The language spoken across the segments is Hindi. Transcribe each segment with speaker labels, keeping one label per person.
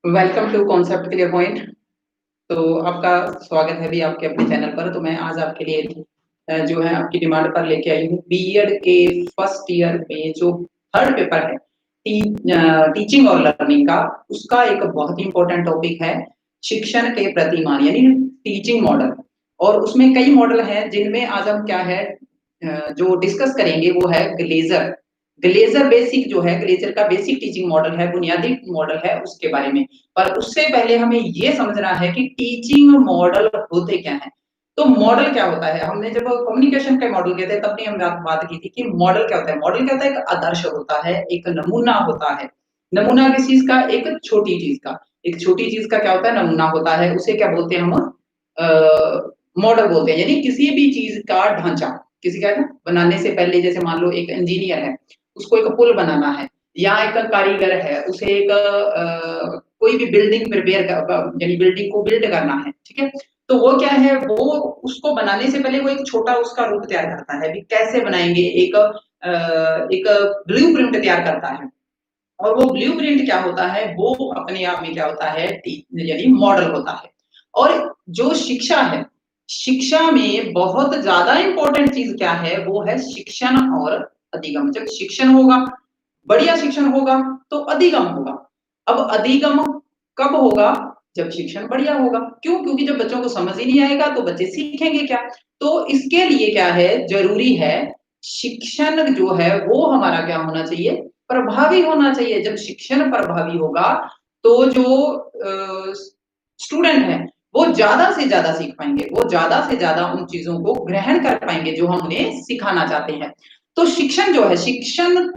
Speaker 1: Welcome to concept clear point. तो आपका स्वागत है भी आपके अपने चैनल पर। तो मैं आज आपके लिए जो है आपकी डिमांड पर लेके आई हूँ बीएड के फर्स्ट ईयर में जो थर्ड पेपर है टीचिंग और लर्निंग का, उसका एक बहुत ही इंपॉर्टेंट टॉपिक है शिक्षण के प्रतिमान यानी टीचिंग मॉडल। और उसमें कई मॉडल हैं जिनमें आज हम क्या है जो डिस्कस करेंगे वो है ग्लेजर। ग्लेजर बेसिक जो है, ग्लेजर का बेसिक टीचिंग मॉडल है, बुनियादी मॉडल है, उसके बारे में। पर उससे पहले हमें ये समझना है कि टीचिंग मॉडल होते क्या हैं। तो मॉडल क्या होता है, हमने जब कम्युनिकेशन के मॉडल कहते हैं तब भी हमने बात की थी कि मॉडल क्या होता है। मॉडल क्या होता है, एक आदर्श होता है, एक नमूना होता है। नमूना किस चीज का, एक छोटी चीज का। एक छोटी चीज का क्या होता है, नमूना होता है। उसे क्या बोलते हैं हम, मॉडल बोलते हैं। यानी किसी भी चीज का ढांचा, किसी का ना बनाने से पहले, जैसे मान लो एक इंजीनियर है, उसको एक पुल बनाना है, या एक कारीगर है, उसे एक कोई भी बिल्डिंग प्रिपेयर यानी बिल्डिंग को बिल्ड करना है, ठीक है। तो वो क्या है, वो उसको बनाने से पहले वो एक छोटा उसका रूप तैयार करता है, भी कैसे बनाएंगे, एक ब्लूप्रिंट तैयार करता है। और वो ब्लूप्रिंट क्या होता है, वो अपने आप में क्या होता है, यानी मॉडल होता है। और जो शिक्षा है, शिक्षा में बहुत ज्यादा इंपॉर्टेंट चीज क्या है, वो है शिक्षण और अधिगम। जब शिक्षण होगा, बढ़िया शिक्षण होगा, तो अधिगम होगा। अब अधिगम कब होगा, जब शिक्षण बढ़िया होगा। क्यों? क्योंकि जब बच्चों को समझ ही नहीं आएगा तो बच्चे सीखेंगे क्या। तो इसके लिए क्या है, जरूरी है शिक्षण जो है वो हमारा क्या होना चाहिए, प्रभावी होना चाहिए। जब शिक्षण प्रभावी होगा तो जो स्टूडेंट है वो ज्यादा से ज्यादा सीख पाएंगे, वो ज्यादा से ज्यादा उन चीजों को ग्रहण कर पाएंगे जो हम उन्हें सिखाना चाहते हैं। तो शिक्षण जो है, शिक्षण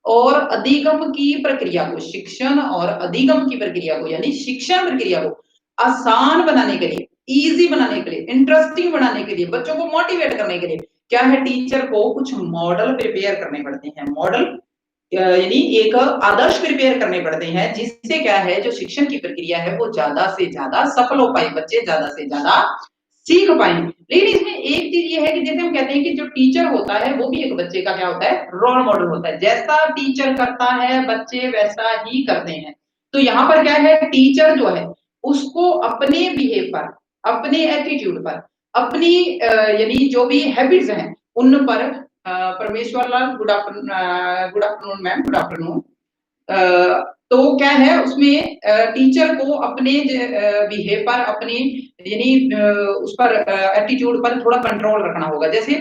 Speaker 1: और अधिगम की प्रक्रिया को, शिक्षण और अधिगम की प्रक्रिया को, यानी शिक्षण प्रक्रिया को आसान बनाने के लिए, इजी बनाने के लिए, इंटरेस्टिंग बनाने के लिए, बच्चों को मोटिवेट करने के लिए क्या है, टीचर को कुछ मॉडल प्रिपेयर करने पड़ते हैं। मॉडल यानी एक आदर्श प्रिपेयर करने पड़ते हैं, जिससे क्या है, जो शिक्षण की प्रक्रिया है वो ज्यादा से ज्यादा सफल हो पाए, बच्चे ज्यादा से ज्यादा सीख पाएंगे। लेकिन इसमें एक चीज ये है कि जैसे हम कहते हैं कि जो टीचर होता है वो भी एक बच्चे का क्या होता है, रोल मॉडल होता है। जैसा टीचर करता है बच्चे वैसा ही करते हैं। तो यहाँ पर क्या है, टीचर जो है उसको अपने बिहेव पर, अपने एटीट्यूड पर, अपनी यानी जो भी हैबिट्स हैं उन पर, Parmeshwar Lal, good afternoon, good afternoon ma'am, good afternoon. तो क्या है उसमें, टीचर को अपने बिहेव पर, अपने यानी उस पर एटीट्यूड पर थोड़ा कंट्रोल रखना होगा। जैसे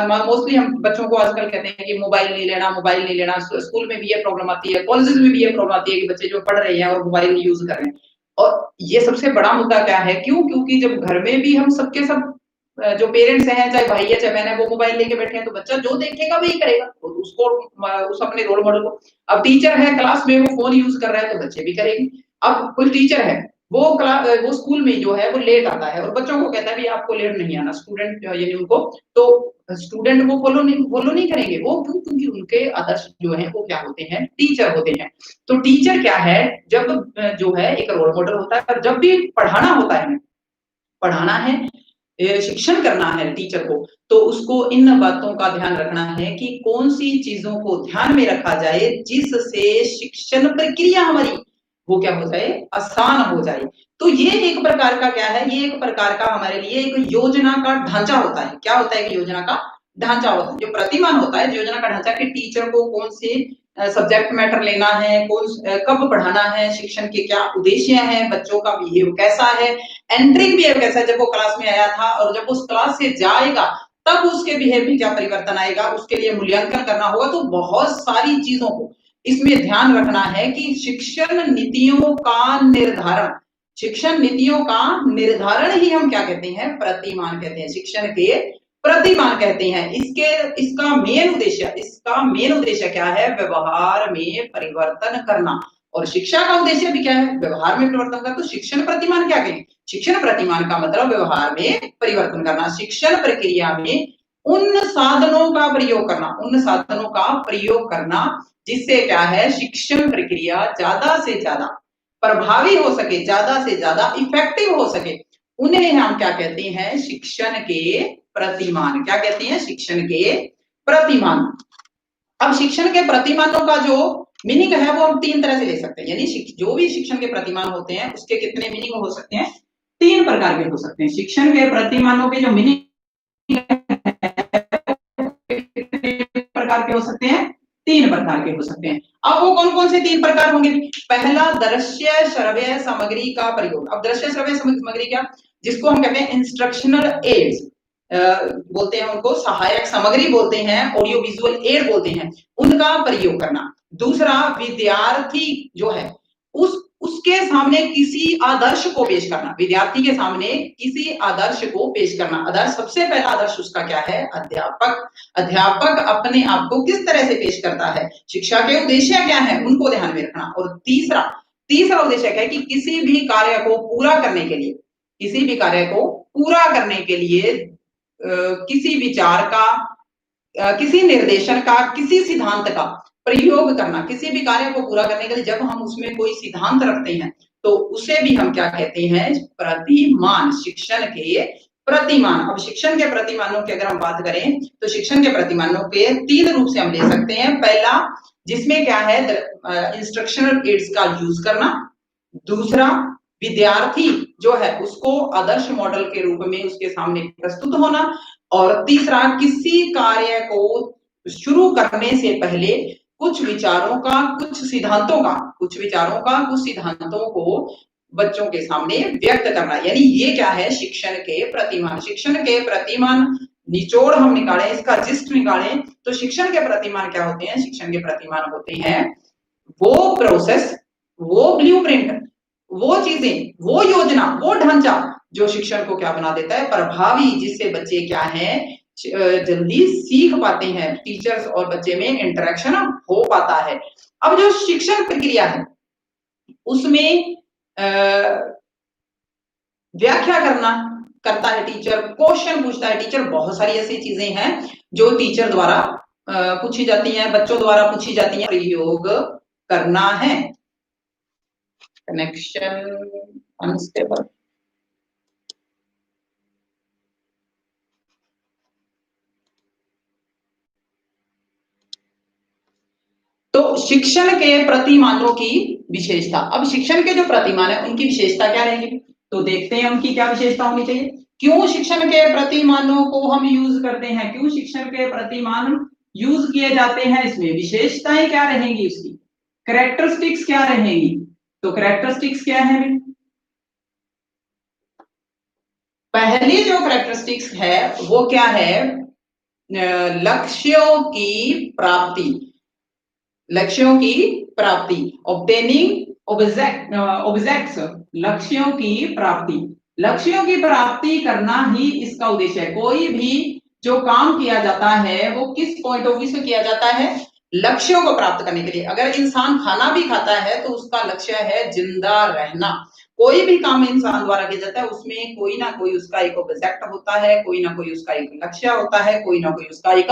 Speaker 1: मोस्टली हम बच्चों को आजकल कहते हैं कि मोबाइल नहीं लेना, मोबाइल नहीं लेना। स्कूल में भी ये प्रॉब्लम आती है, कॉलेजेस में भी ये प्रॉब्लम आती है कि बच्चे जो पढ़ रहे हैं और मोबाइल यूज कर रहे हैं। और ये सबसे बड़ा मुद्दा क्या है, क्यों? क्योंकि जब घर में भी हम सबके सब जो पेरेंट्स हैं, चाहे भाई है चाहे बहन है, वो मोबाइल लेके बैठे हैं, तो बच्चा जो देखेगा वही करेगा, तो उसको उस अपने रोल मॉडल को। अब टीचर है क्लास में, वो फोन यूज कर रहा है, तो बच्चे भी करेंगे। अब कोई टीचर है, वो क्लास, वो स्कूल में जो है वो लेट आता है और बच्चों को कहता है भी आपको लेट नहीं आना, स्टूडेंट यानी उनको, तो स्टूडेंट वो फॉलो नहीं करेंगे। वो क्यों? क्योंकि उनके आदर्श जो है वो क्या होते हैं, टीचर होते हैं। तो टीचर क्या है, जब जो है एक रोल मॉडल होता है। और जब भी पढ़ाना होता है, पढ़ाना है, शिक्षण करना है टीचर को, तो उसको इन बातों का ध्यान रखना है कि कौन सी चीजों को ध्यान में रखा जाए जिससे शिक्षण प्रक्रिया हमारी वो क्या हो जाए, आसान हो जाए। तो ये एक प्रकार का क्या है, ये एक प्रकार का हमारे लिए एक योजना का ढांचा होता है। क्या होता है, एक योजना का ढांचा होता है। जो प्रतिमान होता है, योजना का ढांचा, कि टीचर को कौन से सब्जेक्ट मैटर लेना है, कब पढ़ाना है, शिक्षण के क्या उद्देश्य हैं, बच्चों का बिहेव कैसा है, एंट्रिंग बिहेव कैसा है, जब वो क्लास में आया था और जब उस क्लास से जाएगा तब उसके बिहेव में क्या परिवर्तन आएगा, उसके लिए मूल्यांकन करना होगा। तो बहुत सारी चीजों को इसमें ध्यान रखना है कि शिक्षण नीतियों का निर्धारण, शिक्षण नीतियों का निर्धारण ही हम क्या कहते हैं, प्रतिमान कहते हैं, शिक्षण के प्रतिमान कहते हैं। इसका मेन उद्देश्य क्या है, व्यवहार में परिवर्तन करना। और शिक्षा का उद्देश्य भी क्या है, व्यवहार में परिवर्तन करना। तो शिक्षण प्रतिमान क्या कहें, शिक्षण प्रतिमान का मतलब व्यवहार में परिवर्तन करना, शिक्षण प्रक्रिया में उन साधनों का प्रयोग करना, उन साधनों का प्रयोग करना जिससे क्या है, शिक्षण प्रक्रिया ज्यादा से ज्यादा प्रभावी हो सके, ज्यादा से ज्यादा इफेक्टिव हो सके। उन्हें हम क्या कहते हैं, शिक्षण के प्रतिमान। क्या कहते हैं, शिक्षण के प्रतिमान। अब शिक्षण के प्रतिमानों का जो मीनिंग है वो हम 3 तरह से ले सकते हैं, यानी जो भी शिक्षण के प्रतिमान होते हैं उसके कितने मीनिंग हो सकते हैं, 3 प्रकार के हो सकते हैं। शिक्षण के प्रतिमानों के जो मीनिंग प्रकार के हो सकते हैं, 3 प्रकार के हो सकते हैं। अब वो कौन-कौन से 3 प्रकार होंगे? पहला, दृश्य श्रव्य सामग्री का प्रयोग। अब दृश्य श्रव्य सामग्री क्या? जिसको हम कहते हैं इंस्ट्रक्शनल एड्स, बोलते हैं उनको, सहायक सामग्री बोलते हैं, ऑडियो विजुअल एड बोलते हैं, उनका प्रयोग करना। दूसरा, विद्यार्थी जो है उसके सामने किसी आदर्श को पेश करना, विद्यार्थी के सामने किसी आदर्श को पेश करना। आदर्श, सबसे पहला आदर्श उसका क्या है? अध्यापक। अध्यापक अपने आप को किस तरह से पेश करता है, शिक्षा के उद्देश्य क्या है, उनको ध्यान में रखना। और तीसरा तीसरा उद्देश्य क्या है कि किसी भी कार्य को पूरा करने के लिए, किसी भी कार्य को पूरा करने के लिए किसी विचार का, किसी निर्देशन का, किसी सिद्धांत का प्रयोग करना। किसी भी कार्य को पूरा करने के लिए जब हम उसमें कोई सिद्धांत रखते हैं तो उसे भी हम क्या कहते हैं? प्रतिमान। शिक्षण के प्रतिमान। अब शिक्षण के प्रतिमानों की अगर हम बात करें तो शिक्षण के प्रतिमानों के 3 रूप से हम ले सकते हैं। पहला, जिसमें क्या है, इंस्ट्रक्शनल एड्स का यूज करना। दूसरा, विद्यार्थी जो है उसको आदर्श मॉडल के रूप में उसके सामने प्रस्तुत होना। और तीसरा, किसी कार्य को शुरू करने से पहले कुछ विचारों का, कुछ सिद्धांतों को बच्चों के सामने व्यक्त करना। यानी ये क्या है? शिक्षण के प्रतिमान। शिक्षण के प्रतिमान निचोड़ हम निकालें, इसका जिस्ट निकालें तो शिक्षण के प्रतिमान क्या होते हैं? शिक्षण के प्रतिमान होते हैं वो प्रोसेस, वो ब्लूप्रिंट, वो चीजें, वो योजना, वो ढांचा जो शिक्षण को क्या बना देता है? प्रभावी, जिससे बच्चे क्या है, जल्दी सीख पाते हैं, टीचर्स और बच्चे में इंटरेक्शन हो पाता है। अब जो शिक्षण प्रक्रिया है उसमें व्याख्या करता है टीचर, क्वेश्चन पूछता है टीचर, बहुत सारी ऐसी चीजें हैं जो टीचर द्वारा पूछी जाती हैं, बच्चों द्वारा पूछी जाती हैं, प्रयोग करना है। Connection unstable. तो शिक्षण के प्रतिमानों की विशेषता। अब शिक्षण के जो प्रतिमान है उनकी विशेषता क्या रहेगी, तो देखते हैं उनकी क्या विशेषता होनी चाहिए। क्यों शिक्षण के प्रतिमानों को हम यूज करते हैं, क्यों शिक्षण के प्रतिमान यूज किए जाते हैं, इसमें विशेषताएं क्या रहेंगी, उसकी कैरेक्टरिस्टिक्स क्या रहेंगी। तो कैरेक्टरिस्टिक्स क्या है? पहली जो कैरेक्टरिस्टिक्स है वो क्या है? लक्ष्यों की प्राप्ति। लक्ष्यों की प्राप्ति, ऑब्टेनिंग ऑब्जेक्ट्स, लक्ष्यों की प्राप्ति। लक्ष्यों की प्राप्ति करना ही इसका उद्देश्य है। कोई भी जो काम किया जाता है वो किस पॉइंट ऑफ व्यू से किया जाता है? लक्ष्यों को प्राप्त करने के लिए। अगर इंसान खाना भी खाता है तो उसका लक्ष्य है जिंदा रहना। कोई भी काम इंसान द्वारा किया जाता है उसमें कोई ना कोई उसका एक ऑब्जेक्ट होता है, कोई ना कोई उसका एक लक्ष्य होता है, कोई ना कोई उसका एक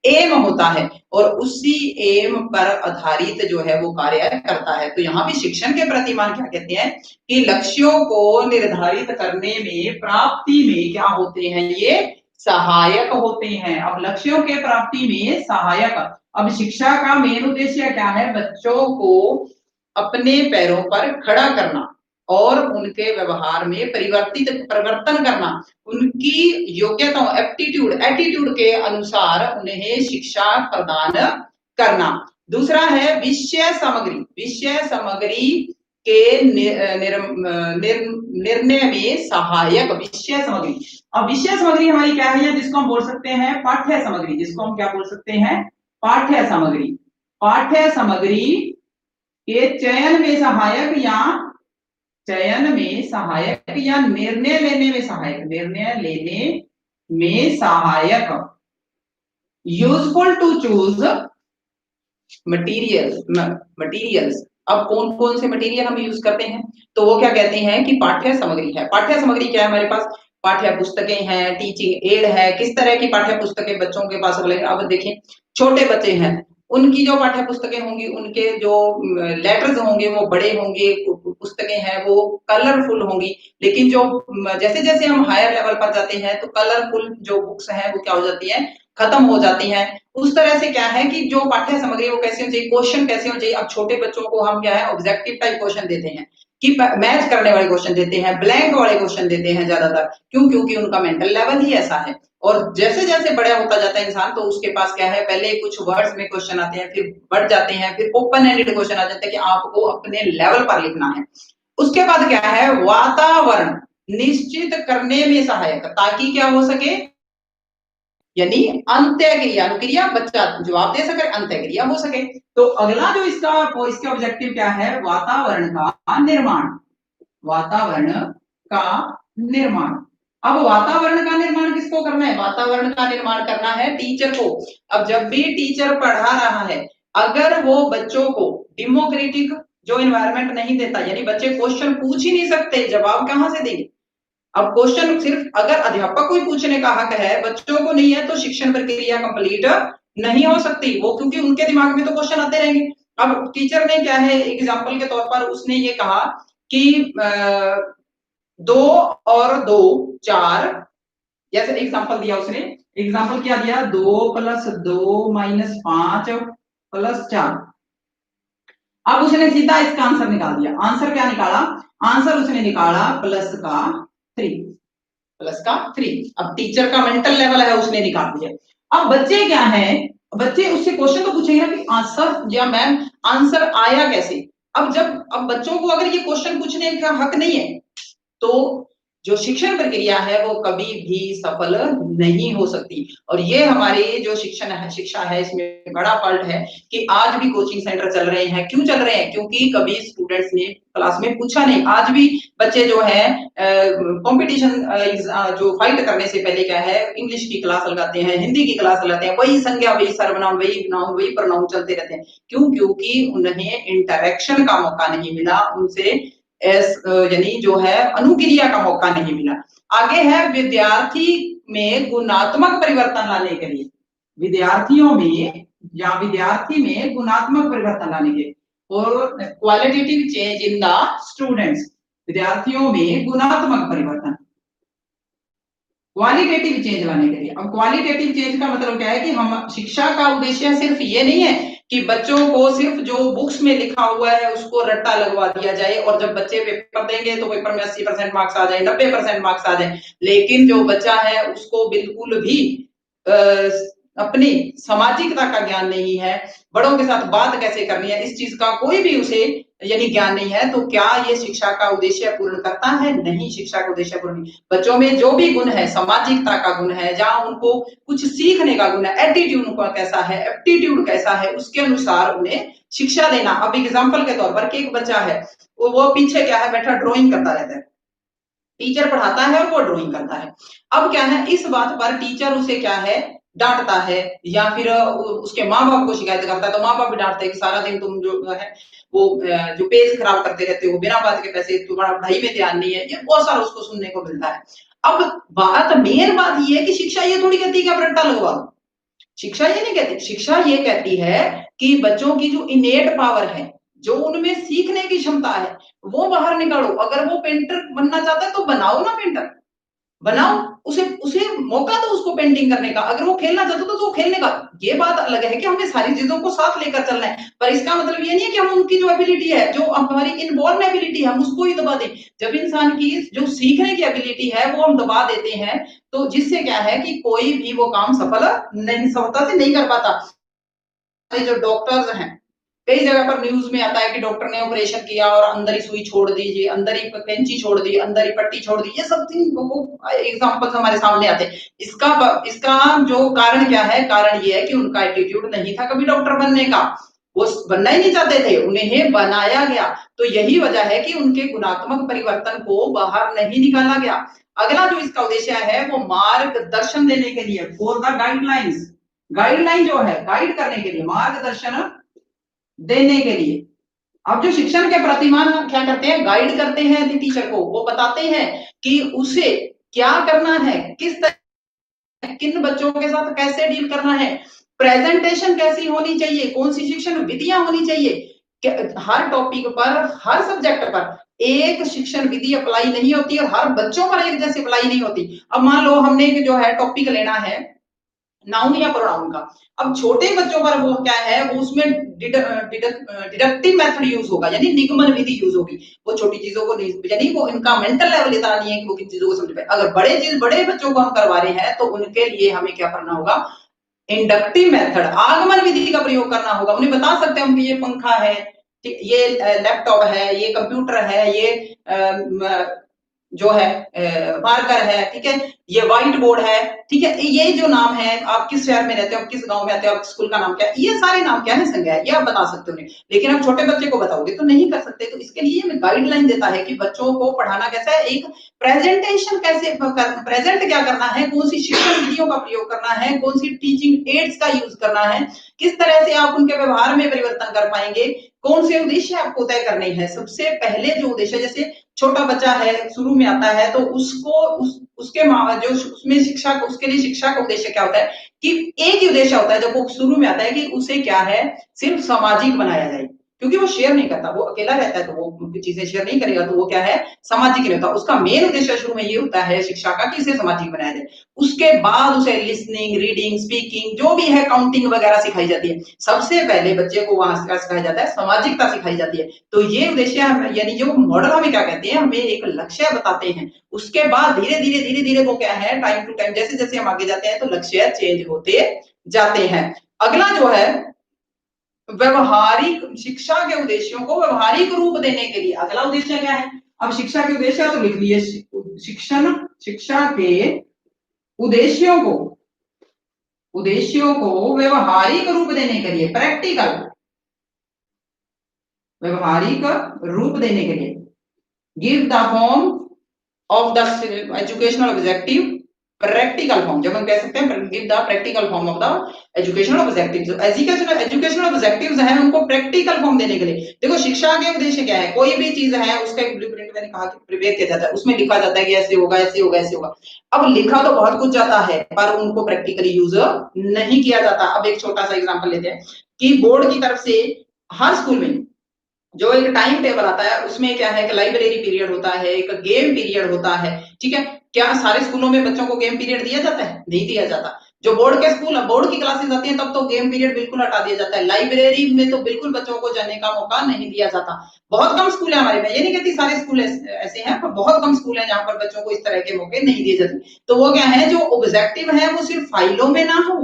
Speaker 1: एम होता है, और उसी एम पर आधारित जो है वो कार्य करता है। तो यहाँ भी शिक्षण के प्रतिमान क्या कहते हैं कि लक्ष्यों को निर्धारित करने में, प्राप्ति में क्या होते हैं? ये सहायक होते हैं। अब लक्ष्यों के प्राप्ति में सहायक। अब शिक्षा का मेन उद्देश्य क्या है? बच्चों को अपने पैरों पर खड़ा करना और उनके व्यवहार में परिवर्तन करना, उनकी योग्यताओं, एटीट्यूड के अनुसार उन्हें शिक्षा प्रदान करना। दूसरा है विषय सामग्री। विषय सामग्री के निर्णय में सहायक। विषय सामग्री, अब विषय सामग्री हमारी क्या है, जिसको हम बोल सकते हैं पाठ्य सामग्री। जिसको हम क्या बोल सकते हैं? पाठ्य सामग्री। पाठ्य सामग्री के चयन में सहायक या निर्णय लेने में सहायक। निर्णय लेने में सहायक। Useful to choose materials. अब कौन कौन से मटेरियल हम यूज करते हैं? तो वो क्या कहते हैं कि पाठ्य सामग्री है। पाठ्य सामग्री क्या है हमारे पास? पाठ्य पुस्तकें हैं, टीचिंग एड है। किस तरह की पाठ्य पुस्तकें बच्चों के पास अवेलेबल? अब देखिए, छोटे बच्चे हैं, उनकी जो पाठ्य पुस्तकें होंगी, उनके जो लेटर्स होंगे वो बड़े होंगे, पुस्तकें हैं वो कलरफुल होंगी। लेकिन जो जैसे जैसे हम हायर लेवल पर जाते हैं तो कलरफुल जो बुक्स हैं वो क्या हो जाती है? खत्म हो जाती हैं। उस तरह से क्या है कि जो पाठ्य सामग्री वो कैसी होनी चाहिए, क्वेश्चन कैसे होने चाहिए। अब छोटे बच्चों को हम क्या है ऑब्जेक्टिव टाइप क्वेश्चन देते हैं कि मैच करने वाले क्वेश्चन देते हैं, ब्लैंक वाले क्वेश्चन देते हैं ज्यादातर। क्यों? क्योंकि उनका मेंटल लेवल ही ऐसा है। और जैसे जैसे बड़ा होता जाता है इंसान, तो उसके पास क्या है, पहले कुछ वर्ड्स में क्वेश्चन आते हैं, फिर बढ़ जाते हैं, फिर ओपन एंडेड क्वेश्चन आ जाते हैं कि आपको अपने लेवल पर लिखना है। उसके बाद क्या है, वातावरण निश्चित करने में सहायक, ताकि क्या हो सके, यानी अंत्य क्रिया, अनुक्रिया बच्चा जवाब दे सके, अंत्य क्रिया हो सके। तो अगला जो इसके ऑब्जेक्टिव क्या है, वातावरण का निर्माण, वातावरण का निर्माण। अब वातावरण का निर्माण किसको करना है, वातावरण का निर्माण करना है टीचर को। अब जब भी टीचर पढ़ा रहा है, अगर वो बच्चों को डेमोक्रेटिक जो एनवायरनमेंट नहीं देता, यानी बच्चे क्वेश्चन पूछ ही नहीं सकते, जवाब कहां से देंगे। अब क्वेश्चन सिर्फ अगर अध्यापक को ही पूछने का हक है, बच्चों को नहीं है, तो शिक्षण प्रक्रिया कंप्लीट नहीं हो सकती वो, क्योंकि उनके दिमाग में तो क्वेश्चन आते रहेंगे। अब टीचर ने क्या है, एग्जाम्पल के तौर पर उसने ये कहा कि 2 और 2 4, जैसे एग्जाम्पल दिया उसने, एग्जाम्पल क्या दिया, 2 + 2 - 5 + 4। अब उसने सीधा इसका आंसर निकाल दिया। आंसर क्या निकाला, आंसर उसने निकाला प्लस का 3। अब टीचर का मेंटल लेवल है, उसने निकाल दिया। अब बच्चे क्या है, बच्चे उससे क्वेश्चन तो पूछेंगे ना कि आंसर या मैम आंसर आया कैसे। अब बच्चों को अगर ये क्वेश्चन पूछने का हक नहीं है, तो जो शिक्षण प्रक्रिया है वो कभी भी सफल नहीं हो सकती। और ये हमारे जो शिक्षा है इसमें बड़ा फॉल्ट है कि आज भी कोचिंग सेंटर चल रहे हैं। क्यों चल रहे हैं, क्योंकि कभी स्टूडेंट्स ने क्लास में पूछा नहीं। आज भी बच्चे जो है कंपटीशन जो फाइट करने से पहले क्या है, इंग्लिश की क्लास लगाते हैं, हिंदी की क्लास लगाते हैं, वही संज्ञा, वही सर्वनाम, वही नाउन, वही प्रोनाउन चलते रहते हैं। क्यों? क्योंकि उन्हें इंटरेक्शन का मौका नहीं मिला, उनसे यानी जो है अनुक्रिया का मौका नहीं मिला। आगे है विद्यार्थी में गुणात्मक परिवर्तन लाने के लिए, विद्यार्थियों में या विद्यार्थी में गुणात्मक परिवर्तन लाने के लिए, और qualitative change in the students, विद्यार्थियों में गुणात्मक परिवर्तन, क्वालिटेटिव चेंज लाने के लिए। अब क्वालिटेटिव चेंज का मतलब क्या है कि हम शिक्षा का उद्देश्य सिर्फ ये नहीं है कि बच्चों को सिर्फ जो बुक्स में लिखा हुआ है उसको रट्टा लगवा दिया जाए, और जब बच्चे पेपर देंगे तो पेपर में 80% मार्क्स आ जाए, 90% मार्क्स आ जाए, लेकिन जो बच्चा है उसको बिल्कुल भी अपनी सामाजिकता का ज्ञान नहीं है, बड़ों के साथ बात कैसे करनी है, इस चीज का कोई भी उसे यानी ज्ञान नहीं है, तो क्या ये शिक्षा का उद्देश्य पूर्ण करता है? नहीं, शिक्षा का उद्देश्य पूर्ण नहीं। बच्चों में जो भी गुण है, सामाजिकता का गुण है, जहां उनको कुछ सीखने का गुण है, एटीट्यूड उनका कैसा है, एप्टीट्यूड कैसा है, उसके अनुसार उन्हें शिक्षा देना। अब एग्जाम्पल के तौर पर कि एक बच्चा है, वो पीछे क्या है बैठा ड्राइंग करता रहता है, टीचर पढ़ाता है और वो ड्राइंग करता है। अब क्या है, इस बात पर टीचर उसे क्या है डांटता है, या फिर उसके माँ बाप को शिकायत करता है, तो माँ बाप भी डांटते हैं कि सारा दिन तुम जो है वो जो पेज खराब करते रहते हो, बिना बात के पैसे, तुम्हारा पढ़ाई में ध्यान नहीं है, ये बहुत सारा उसको सुनने को मिलता है। अब मेन बात ये है कि शिक्षा ये थोड़ी कहती है कि आप रट्टा लगवा दो। शिक्षा ये नहीं कहती, शिक्षा ये कहती है कि बच्चों की जो इनेट पावर है, जो उनमें सीखने की क्षमता है, वो बाहर निकालो। अगर वो पेंटर बनना चाहता है तो बनाओ ना पेंटर, बनाओ, उसे उसे मौका दो उसको पेंटिंग करने का। अगर वो खेलना चाहता है तो वो खेलने का। ये बात अलग है कि हमें सारी चीजों को साथ लेकर चलना है, पर इसका मतलब ये नहीं है कि हम उनकी जो एबिलिटी है, जो हमारी इनबॉर्न एबिलिटी है, हम उसको ही दबा दें। जब इंसान की जो सीखने की एबिलिटी है वो हम दबा देते हैं, तो जिससे क्या है कि कोई भी वो काम सफलता से नहीं कर पाता। जो डॉक्टर्स हैं, कई जगह पर न्यूज में आता है कि डॉक्टर ने ऑपरेशन किया और अंदर ही सुई छोड़ दीजिए, अंदर ही कैंची छोड़ दी, अंदर ही पट्टी छोड़ दी, ये सब एग्जाम्पल्स हमारे सामने आते हैं। इसका जो कारण क्या है, कारण ये है कि उनका एटीट्यूड नहीं था कभी डॉक्टर बनने का, वो बनना ही नहीं चाहते थे, उन्हें बनाया गया। तो यही वजह है कि उनके गुणात्मक परिवर्तन को बाहर नहीं निकाला गया। अगला जो इसका उद्देश्य है वो मार्गदर्शन देने के लिए, फॉर द गाइडलाइंस, गाइडलाइन जो है गाइड करने के लिए, मार्गदर्शन देने के लिए। अब जो शिक्षण के प्रतिमान क्या करते हैं, गाइड करते हैं टीचर को, वो बताते हैं कि उसे क्या करना है, किन बच्चों के साथ कैसे डील करना है, प्रेजेंटेशन कैसी होनी चाहिए, कौन सी शिक्षण विधियां होनी चाहिए। हर टॉपिक पर, हर सब्जेक्ट पर एक शिक्षण विधि अप्लाई नहीं होती और हर बच्चों पर एक जैसी अप्लाई नहीं होती। अब मान लो हमने जो है टॉपिक लेना है नाउन या प्रोनाउन का। अब छोटे बच्चों पर वो क्या है, वो उसमें डिडक्टिव मेथड यूज होगा, यानी निगमन विधि यूज होगी। वो छोटी चीजों को यानी वो इनका मेंटल लेवल इतना नहीं है कि वो किन चीजों को समझ पाए। अगर बड़े बच्चों को हम करवा रहे हैं तो उनके लिए हमें क्या करना होगा, इंडक्टिव मेथड, आगमन विधि का प्रयोग करना होगा। उन्हें बता सकते हैं हम कि ये पंखा है, ये लैपटॉप है, ये कंप्यूटर है, ये जो है मार्कर है, ठीक है, ये व्हाइट बोर्ड है, ठीक है, ये जो नाम है, आप किस शहर में रहते हो, आप किस गांव में आते हो, आप स्कूल का नाम क्या है, ये सारे नाम क्या है, संज्ञा है, ये आप बता सकते हो उन्हें। लेकिन आप छोटे बच्चे को बताओगे तो नहीं कर सकते। तो इसके लिए हमें गाइडलाइन देता है कि बच्चों को पढ़ाना कैसा है, एक प्रेजेंटेशन कैसे प्रेजेंट क्या करना है, कौन सी शिक्षण विधियों का प्रयोग करना है, कौन सी टीचिंग एड्स का यूज करना है, किस तरह से आप उनके व्यवहार में परिवर्तन कर पाएंगे, कौन से उद्देश्य आपको तय करने हैं। सबसे पहले जो उद्देश्य, जैसे छोटा बच्चा है, शुरू में आता है, तो उसको उसके जो उसमें शिक्षा, उसके लिए शिक्षा का उद्देश्य क्या होता है कि एक ही उद्देश्य होता है जब वो शुरू में आता है कि उसे क्या है, सिर्फ सामाजिक बनाया जाए। क्योंकि वो शेयर नहीं करता, वो अकेला रहता है, तो वो चीजें शेयर नहीं करेगा, तो वो क्या है, सामाजिक नहीं होता। उसका मेन उद्देश्य शुरू में ये होता है शिक्षा का कि इसे सामाजिक बनाया जाए। उसके बाद उसे लिसनिंग, रीडिंग, स्पीकिंग, जो भी है, काउंटिंग वगैरह सिखाई जाती है। सबसे पहले बच्चे को वहां सिखाया जाता है, सामाजिकता सिखाई जाती है। तो ये उद्देश्य यानी जो मॉडल हमें क्या कहते हैं, हमें एक लक्ष्य बताते हैं। उसके बाद धीरे धीरे वो क्या है, टाइम टू टाइम जैसे जैसे हम आगे जाते हैं तो लक्ष्य चेंज होते जाते हैं। अगला जो है, व्यवहारिक शिक्षा के उद्देश्यों को व्यवहारिक रूप देने के लिए अगला उद्देश्य क्या है। अब शिक्षा के उद्देश्य तो लिख लिए, शिक्षा के उद्देश्यों को व्यवहारिक रूप देने के लिए, प्रैक्टिकल व्यवहारिक रूप देने के लिए, give the form of the educational objective, practical form, जब हम कह सकते हैं give the practical form of the educational objectives. Educational objectives हैं, उनको प्रैक्टिकल फॉर्म देने के लिए। देखो शिक्षा के उद्देश्य क्या है, कोई भी चीज है उसका एक ब्लूप्रिंट मैंने कहा कि प्रिपेयर किया जाता है, उसमें लिखा जाता है कि ऐसे होगा, ऐसे होगा, ऐसे होगा। अब लिखा तो बहुत कुछ जाता है, पर उनको प्रैक्टिकली यूज नहीं किया जाता। अब एक छोटा सा एग्जाम्पल लेते हैं कि बोर्ड की तरफ से हर स्कूल में जो एक टाइम टेबल आता है, उसमें क्या है कि लाइब्रेरी पीरियड होता है, एक गेम पीरियड होता है, ठीक है। क्या सारे स्कूलों में बच्चों को गेम पीरियड दिया जाता है? नहीं दिया जाता। जो बोर्ड के स्कूल, बोर्ड की क्लासेस आती हैं, तब तो गेम पीरियड बिल्कुल हटा दिया जाता है। लाइब्रेरी में तो बिल्कुल बच्चों को जाने का मौका नहीं दिया जाता। बहुत कम स्कूल है हमारे में, ये नहीं कहती सारे स्कूल ऐसे हैं, पर बहुत कम स्कूल है जहां पर बच्चों को इस तरह के मौके नहीं दिए जाते। तो वो क्या है, जो ऑब्जेक्टिव है वो सिर्फ फाइलों में ना हो।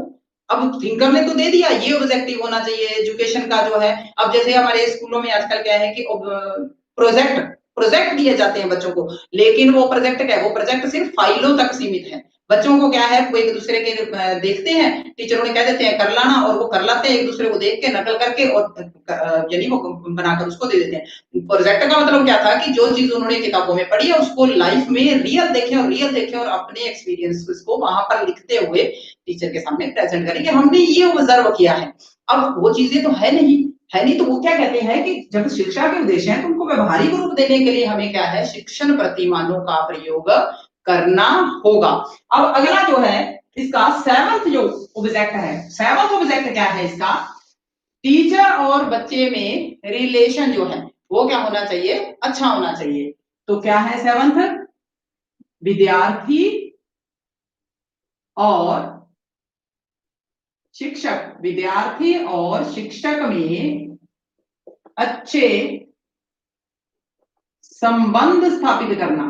Speaker 1: अब थिंकर ने तो दे दिया ये ऑब्जेक्टिव होना चाहिए एजुकेशन का जो है। अब जैसे हमारे स्कूलों में आजकल क्या है कि प्रोजेक्ट प्रोजेक्ट दिए जाते हैं बच्चों को, लेकिन वो प्रोजेक्ट क्या है, वो प्रोजेक्ट सिर्फ फाइलों तक सीमित है। बच्चों को क्या है, वो एक दूसरे के देखते हैं, टीचरों ने कह देते हैं कर लाना, और वो कर लाते हैं एक दूसरे को देख के, नकल करके, और यानी वो बनाकर उसको दे देते हैं। प्रोजेक्ट का मतलब क्या था कि जो चीज उन्होंने किताबों में पढ़ी है उसको लाइफ में रियल देखें और अपने एक्सपीरियंस को वहां पर लिखते हुए टीचर के सामने प्रेजेंट करें कि हमने ये ऑब्जर्व किया है। अब वो चीजें तो है नहीं, तो वो क्या कहते हैं कि जब शिक्षा के उद्देश्य है तो उनको व्यवहारिक रूप देने के लिए हमें क्या है, शिक्षण प्रतिमानों का प्रयोग करना होगा। अब अगला जो है इसका सेवंथ जो ऑब्जेक्ट है, सेवंथ ऑब्जेक्ट क्या है इसका, टीचर और बच्चे में रिलेशन जो है वो क्या होना चाहिए, अच्छा होना चाहिए। तो क्या है सेवंथ, विद्यार्थी और शिक्षक में अच्छे संबंध स्थापित करना।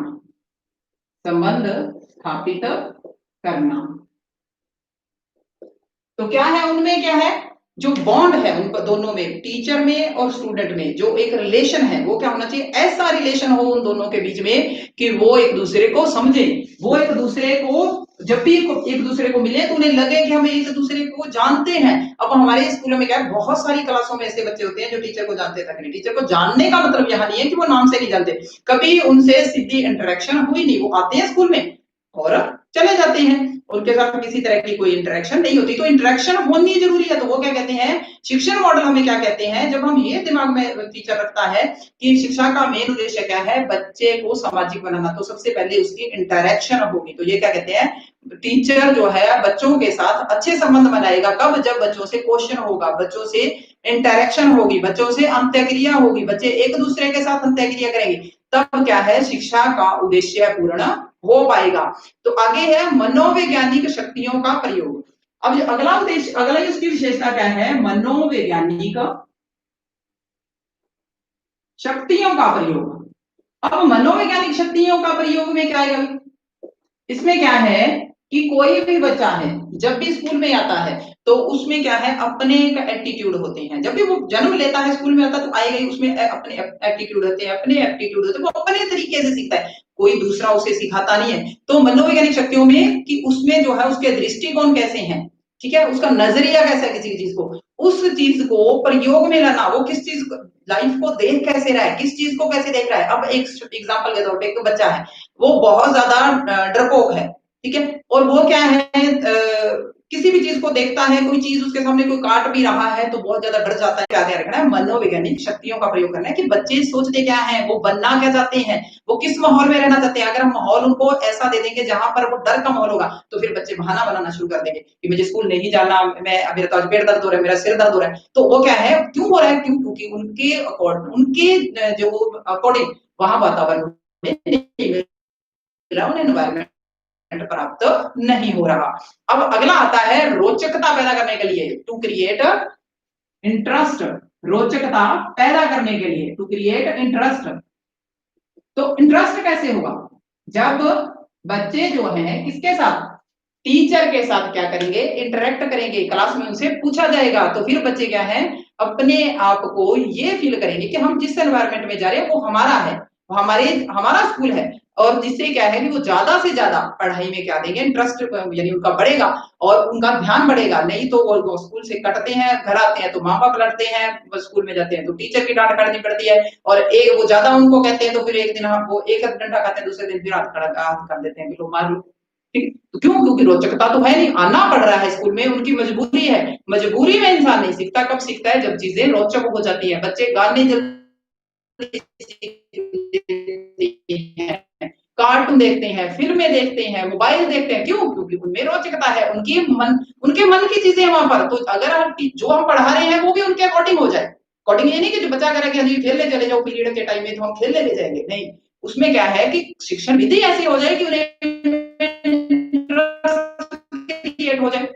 Speaker 1: तो क्या है उनमें, क्या है, जो बॉन्ड है उन दोनों में, टीचर में और स्टूडेंट में जो एक रिलेशन है वो क्या होना चाहिए, ऐसा रिलेशन हो उन दोनों के बीच में कि वो एक दूसरे को समझे, वो एक दूसरे को जब भी एक दूसरे को मिले तो उन्हें लगे कि हम एक दूसरे को जानते हैं। अब हमारे स्कूलों में क्या है, बहुत सारी क्लासों में ऐसे बच्चे होते हैं जो टीचर को जानते तक नहीं। टीचर को जानने का मतलब यहाँ नहीं है कि वो नाम से नहीं जानते, कभी उनसे सीधी इंटरेक्शन हुई नहीं, वो आते हैं स्कूल में और चले जाते हैं, उनके साथ किसी तरह की कोई इंटरेक्शन नहीं होती। तो इंटरेक्शन होनी जरूरी है। तो वो क्या कहते हैं, शिक्षण मॉडल हमें क्या कहते हैं, जब हम ये दिमाग में टीचर रखता है कि शिक्षा का मेन उद्देश्य क्या है, बच्चे को सामाजिक बनाना, तो सबसे पहले उसकी इंटरेक्शन होगी। तो ये क्या कहते हैं, टीचर जो है बच्चों के साथ अच्छे संबंध बनाएगा। कब, जब बच्चों से क्वेश्चन होगा, बच्चों से इंटरेक्शन होगी, बच्चों से अंत्यक्रिया होगी, बच्चे एक दूसरे के साथ अंत्यक्रिया करेंगे, तब क्या है, शिक्षा का उद्देश्य पूर्ण हो पाएगा। तो आगे है मनोवैज्ञानिक शक्तियों का प्रयोग। अब अगला उद्देश्य, अगला इसकी विशेषता क्या है, मनोवैज्ञानिक शक्तियों का प्रयोग। अब मनोवैज्ञानिक शक्तियों का प्रयोग में क्या आएगा, इसमें क्या है कि कोई भी बच्चा है जब भी स्कूल में आता है तो उसमें क्या है, अपने एक एप्टीट्यूड होते हैं। जब भी वो जन्म लेता है स्कूल में आता है तो आएगा ही, उसमें अपने एप्टीट्यूड होते हैं, अपने एप्टीट्यूड होते हैं, वो अपने तरीके से सीखता है, कोई दूसरा उसे सिखाता नहीं है। तो मनोवैज्ञानिक शक्तियों में कि उसमें जो है उसके दृष्टिकोण कैसे हैं, ठीक है, उसका नजरिया कैसा है किसी चीज को, उस चीज को प्रयोग में लाना, वो किस चीज लाइफ को देख कैसे रहा है, किस चीज को कैसे देख रहा है। अब एक एग्जांपल के तौर पे एक बच्चा है, वो बहुत ज्यादा डरपोक है, ठीक है, और वो क्या है, किसी भी चीज को देखता है, कोई चीज उसके सामने कोई काट भी रहा है तो बहुत ज्यादा डर जाता है। क्या ध्यान रखना है, मनोवैज्ञानिक शक्तियों का प्रयोग करना है कि बच्चे सोचते क्या है, वो बनना क्या चाहते हैं, वो किस माहौल में रहना चाहते हैं। अगर हम माहौल उनको ऐसा दे देंगे जहां पर वो डर का माहौल होगा तो फिर बच्चे बहाना बनाना शुरू कर देंगे कि मुझे स्कूल नहीं जाना, मैं मेरा तो आज पेट दर्द हो रहा है, मेरा सिर दर्द हो रहा है। तो वो क्या है, क्यों हो रहा है, क्यों, क्योंकि उनके जो अकॉर्डिंग वहां वातावरण में उन्हें एनवायरमेंट प्राप्त नहीं हो रहा। अब अगला आता है रोचकता पैदा करने के लिए, टू क्रिएट इंटरेस्ट, रोचकता पैदा करने के लिए, टू क्रिएट इंटरेस्ट। तो इंटरेस्ट कैसे होगा, जब बच्चे जो हैं किसके साथ, टीचर के साथ क्या करेंगे, इंटरेक्ट करेंगे, क्लास में उनसे पूछा जाएगा, तो फिर बच्चे क्या है, अपने आप को ये फील करेंगे कि हम जिस एनवायरमेंट में जा रहे हैं वो हमारा है, वो हमारा स्कूल है। और जिससे क्या है कि वो ज्यादा से ज्यादा पढ़ाई में क्या देंगे, इंटरेस्ट यानी उनका बढ़ेगा और उनका ध्यान बढ़ेगा। नहीं तो वो स्कूल से कटते हैं, घर आते हैं तो माँ बाप लड़ते हैं, स्कूल में जाते हैं तो टीचर की डांट काटनी पड़ती है, और एक वो ज्यादा उनको कहते हैं तो फिर एक दिन वो एक डंडा खाते हैं, दूसरे दिन फिर हाथ कर देते हैं कि लो मार लो। ठीक, तो क्यों, क्योंकि रोचकता तो है नहीं, आना पड़ रहा है स्कूल में, उनकी मजबूरी है। मजबूरी में इंसान नहीं सीखता, कब सीखता है, जब चीजें रोचक हो जाती है। बच्चे गाने जल्दी सीखते हैं, कार्टून देखते हैं, फिल्में देखते हैं, मोबाइल देखते हैं, क्यों, क्योंकि उनमें रोचकता है, उनके मन की चीजें हैं वहां पर। तो अगर हम जो हम पढ़ा रहे हैं वो भी उनके अकॉर्डिंग हो जाए। अकॉर्डिंग ये नहीं कि जो बच्चा कह रहा है कि खेलने चले जाओ पीरियड के टाइम में तो हम खेलने ले जाएंगे, नहीं, उसमें क्या है कि शिक्षण विधि ऐसी हो जाए कि उन्हें क्रिएट हो जाए।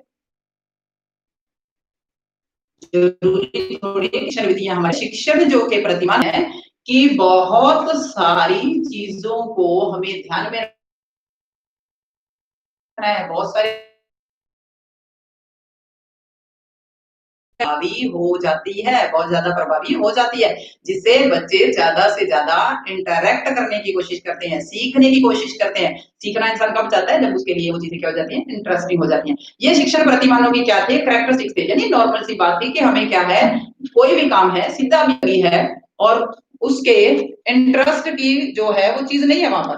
Speaker 1: जरूरी थोड़ी शिक्षण विधियां, हमारे शिक्षण जो के प्रतिमान है कि बहुत सारी चीजों को हमें ध्यान में रखना है, बहुत सारे प्रभावी हो जाती है, बहुत ज्यादा प्रभावी हो जाती है, जिससे बच्चे ज्यादा से ज्यादा इंटरैक्ट करने की कोशिश करते हैं, सीखने की कोशिश करते हैं। सीखना इंसान कब चाहता है, जब उसके लिए वो चीजें क्या हो जाती हैं, इंटरेस्टिंग हो जाती हैं। ये शिक्षण प्रतिमानों की क्या थे, कैरेक्टरिस्टिक्स थे, यानी नॉर्मल सी बात थी कि हमें क्या है, कोई भी काम है, सीधा भी है और उसके इंटरेस्ट की जो है वो चीज नहीं है वहां पर,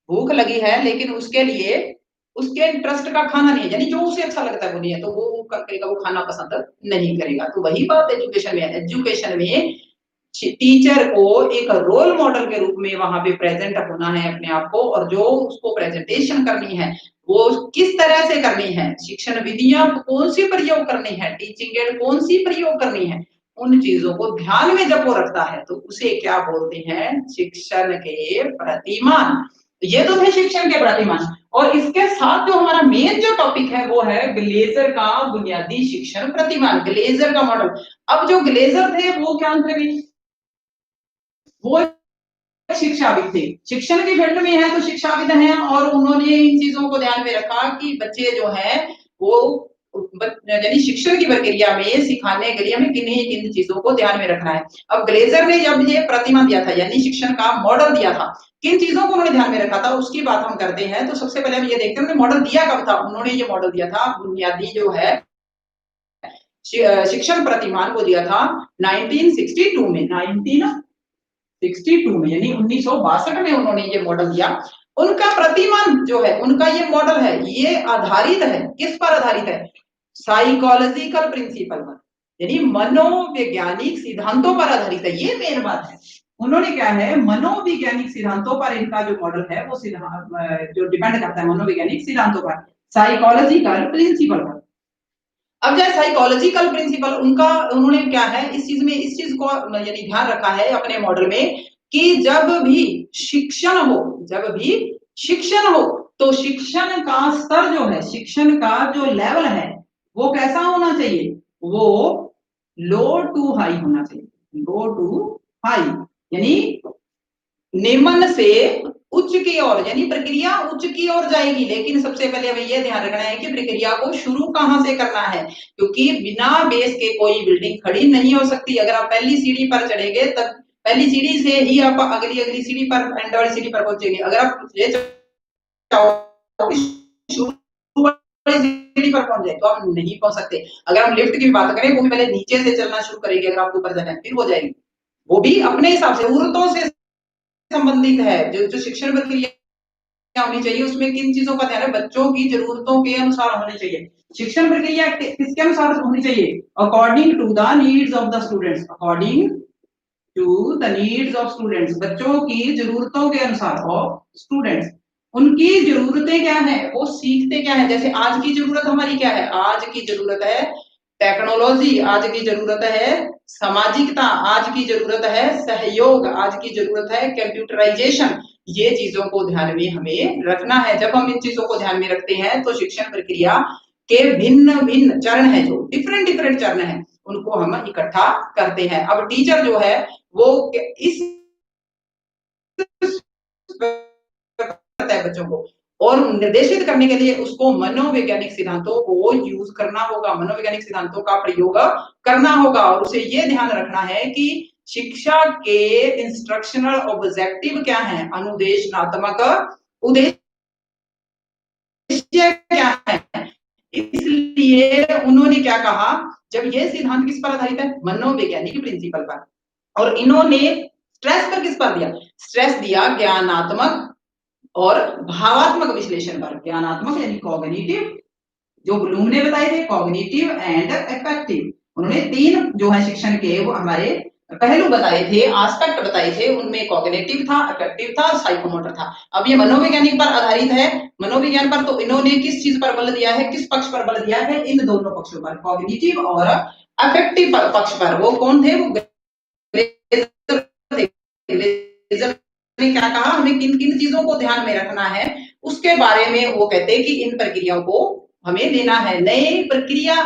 Speaker 1: भूख लगी है लेकिन उसके लिए उसके इंटरेस्ट का खाना नहीं है, यानी जो उसे अच्छा लगता है वो नहीं है, तो वो करेगा, वो खाना पसंद नहीं करेगा। तो वही बात एजुकेशन में है। एजुकेशन में टीचर को एक रोल मॉडल के रूप में वहां पे प्रेजेंट होना है अपने आप को, और जो उसको प्रेजेंटेशन करनी है वो किस तरह से करनी है, शिक्षण विधियां कौन सी प्रयोग करनी है, टीचिंग एड कौन सी प्रयोग करनी है, उन चीजों को ध्यान में जब वो रखता है तो उसे क्या बोलते हैं, शिक्षण के प्रतिमान। ये तो थे शिक्षण के प्रतिमान। और इसके साथ जो हमारा मेन जो टॉपिक है वो है ग्लेजर का बुनियादी शिक्षण प्रतिमान, ग्लेजर का मॉडल। अब जो ग्लेजर थे वो क्या थे, वो शिक्षाविद थे, शिक्षण की फील्ड में है तो शिक्षाविद हैं, और उन्होंने इन चीजों को ध्यान में रखा कि बच्चे जो है वो यानी शिक्षण की प्रक्रिया में सिखाने के लिए हमें किन्हीं किन चीजों को ध्यान में रखना है। अब ग्लेजर ने जब ये प्रतिमा दिया था यानी शिक्षण का मॉडल दिया था, किन चीजों को उन्होंने ध्यान में रखा था उसकी बात हम करते हैं। तो सबसे पहले हम ये देखते हैं उन्होंने मॉडल दिया कब था। उन्होंने ये मॉडल दिया था बुनियादी जो है शिक्षण प्रतिमान को दिया था 1962 में, 1962 में यानी 1962 में उन्होंने ये मॉडल दिया। उनका प्रतिमान जो है, उनका ये मॉडल है, ये आधारित है, किस पर आधारित है, साइकोलॉजिकल प्रिंसिपल पर, यानी मनोवैज्ञानिक सिद्धांतों पर आधारित है। ये मेन बात है, उन्होंने क्या है, मनोवैज्ञानिक सिद्धांतों पर इनका जो मॉडल है वो जो डिपेंड करता है मनोवैज्ञानिक सिद्धांतों पर, साइकोलॉजिकल प्रिंसिपल पर। अब जैसे साइकोलॉजिकल प्रिंसिपल उनका, उन्होंने क्या है इस चीज में, इस चीज को यानी ध्यान रखा है अपने मॉडल में कि जब भी शिक्षण हो, जब भी शिक्षण हो तो शिक्षण का स्तर जो है, शिक्षण का जो लेवल है वो कैसा होना चाहिए, वो लो टू हाई होना चाहिए, लो टू हाई, यानी निम्न से उच्च की ओर, यानी प्रक्रिया उच्च की ओर जाएगी। लेकिन सबसे पहले हमें यह ध्यान रखना है कि प्रक्रिया को शुरू कहां से करना है, क्योंकि बिना बेस के कोई बिल्डिंग खड़ी नहीं हो सकती। अगर आप पहली सीढ़ी पर चढ़ेंगे तब पहली सीढ़ी से ही आप अगली अगली सीढ़ी पर, एंड वाली सीढ़ी पर पहुंचेंगे। अगर आप ये सीढ़ी पर पहुंच जाए तो आप नहीं पहुंच सकते। अगर हम लिफ्ट की बात करें, वो भी पहले नीचे से चलना शुरू करेंगे, अगर आपको ऊपर जाना है फिर हो जाएगी। वो भी अपने हिसाब से जरूरतों से संबंधित है। जो शिक्षण प्रक्रिया होनी चाहिए उसमें किन चीजों का ध्यान है, बच्चों की जरूरतों के अनुसार होनी चाहिए। शिक्षण प्रक्रिया किसके अनुसार होनी चाहिए, according to the needs of the students, according to the needs of students, बच्चों की जरूरतों के अनुसार ऑफ स्टूडेंट्स। उनकी जरूरतें क्या है, वो सीखते क्या है। जैसे आज की जरूरत हमारी क्या है, आज की जरूरत है टेक्नोलॉजी, आज की जरूरत है सामाजिकता, आज की जरूरत है सहयोग, आज की जरूरत है कंप्यूटराइजेशन। ये चीजों को ध्यान में हमें रखना है। जब हम इन चीजों को ध्यान में रखते हैं तो शिक्षण प्रक्रिया के भिन्न भिन्न चरण है, जो डिफरेंट डिफरेंट चरण है, उनको हम इकट्ठा करते हैं। अब टीचर जो है वो इस करता है बच्चों को, और निर्देशित करने के लिए उसको मनोवैज्ञानिक सिद्धांतों को यूज करना होगा, मनोवैज्ञानिक सिद्धांतों का प्रयोग करना होगा। और उसे ये ध्यान रखना है कि शिक्षा के इंस्ट्रक्शनल ऑब्जेक्टिव क्या है, अनुदेशनात्मक उद्देश्य क्या है। इसलिए उन्होंने क्या कहा, जब ये सिद्धांत किस पर आधारित है, मनोवैज्ञानिक प्रिंसिपल पर, और इन्होंने स्ट्रेस पर किस पर दिया, स्ट्रेस दिया ज्ञानात्मक और भावात्मक विश्लेषण पर। ज्ञानात्मक यानी कॉग्निटिव, जो ब्लूम ने बताए थे, कॉग्निटिव एंड अफेक्टिव। उन्होंने तीन जो है शिक्षण के वो हमारे पहलू बताए थे, एस्पेक्ट बताए थे, उनमें कॉग्निटिव था, अफेक्टिव था, साइकोमोटर था। अब ये मनोवैज्ञानिक पर आधारित है, मनोविज्ञान पर। तो इन्होंने किस चीज पर बल दिया है, किस पक्ष पर बल दिया है, इन दोनों पक्षों पर, कॉग्निटिव और अफेक्टिव पक्ष पर। वो कौन थे, वो ने क्या कहा, हमें किन किन चीजों को ध्यान में रखना है उसके बारे में वो कहते हैं कि इन प्रक्रियाओं को हमें लेना है। नई प्रक्रिया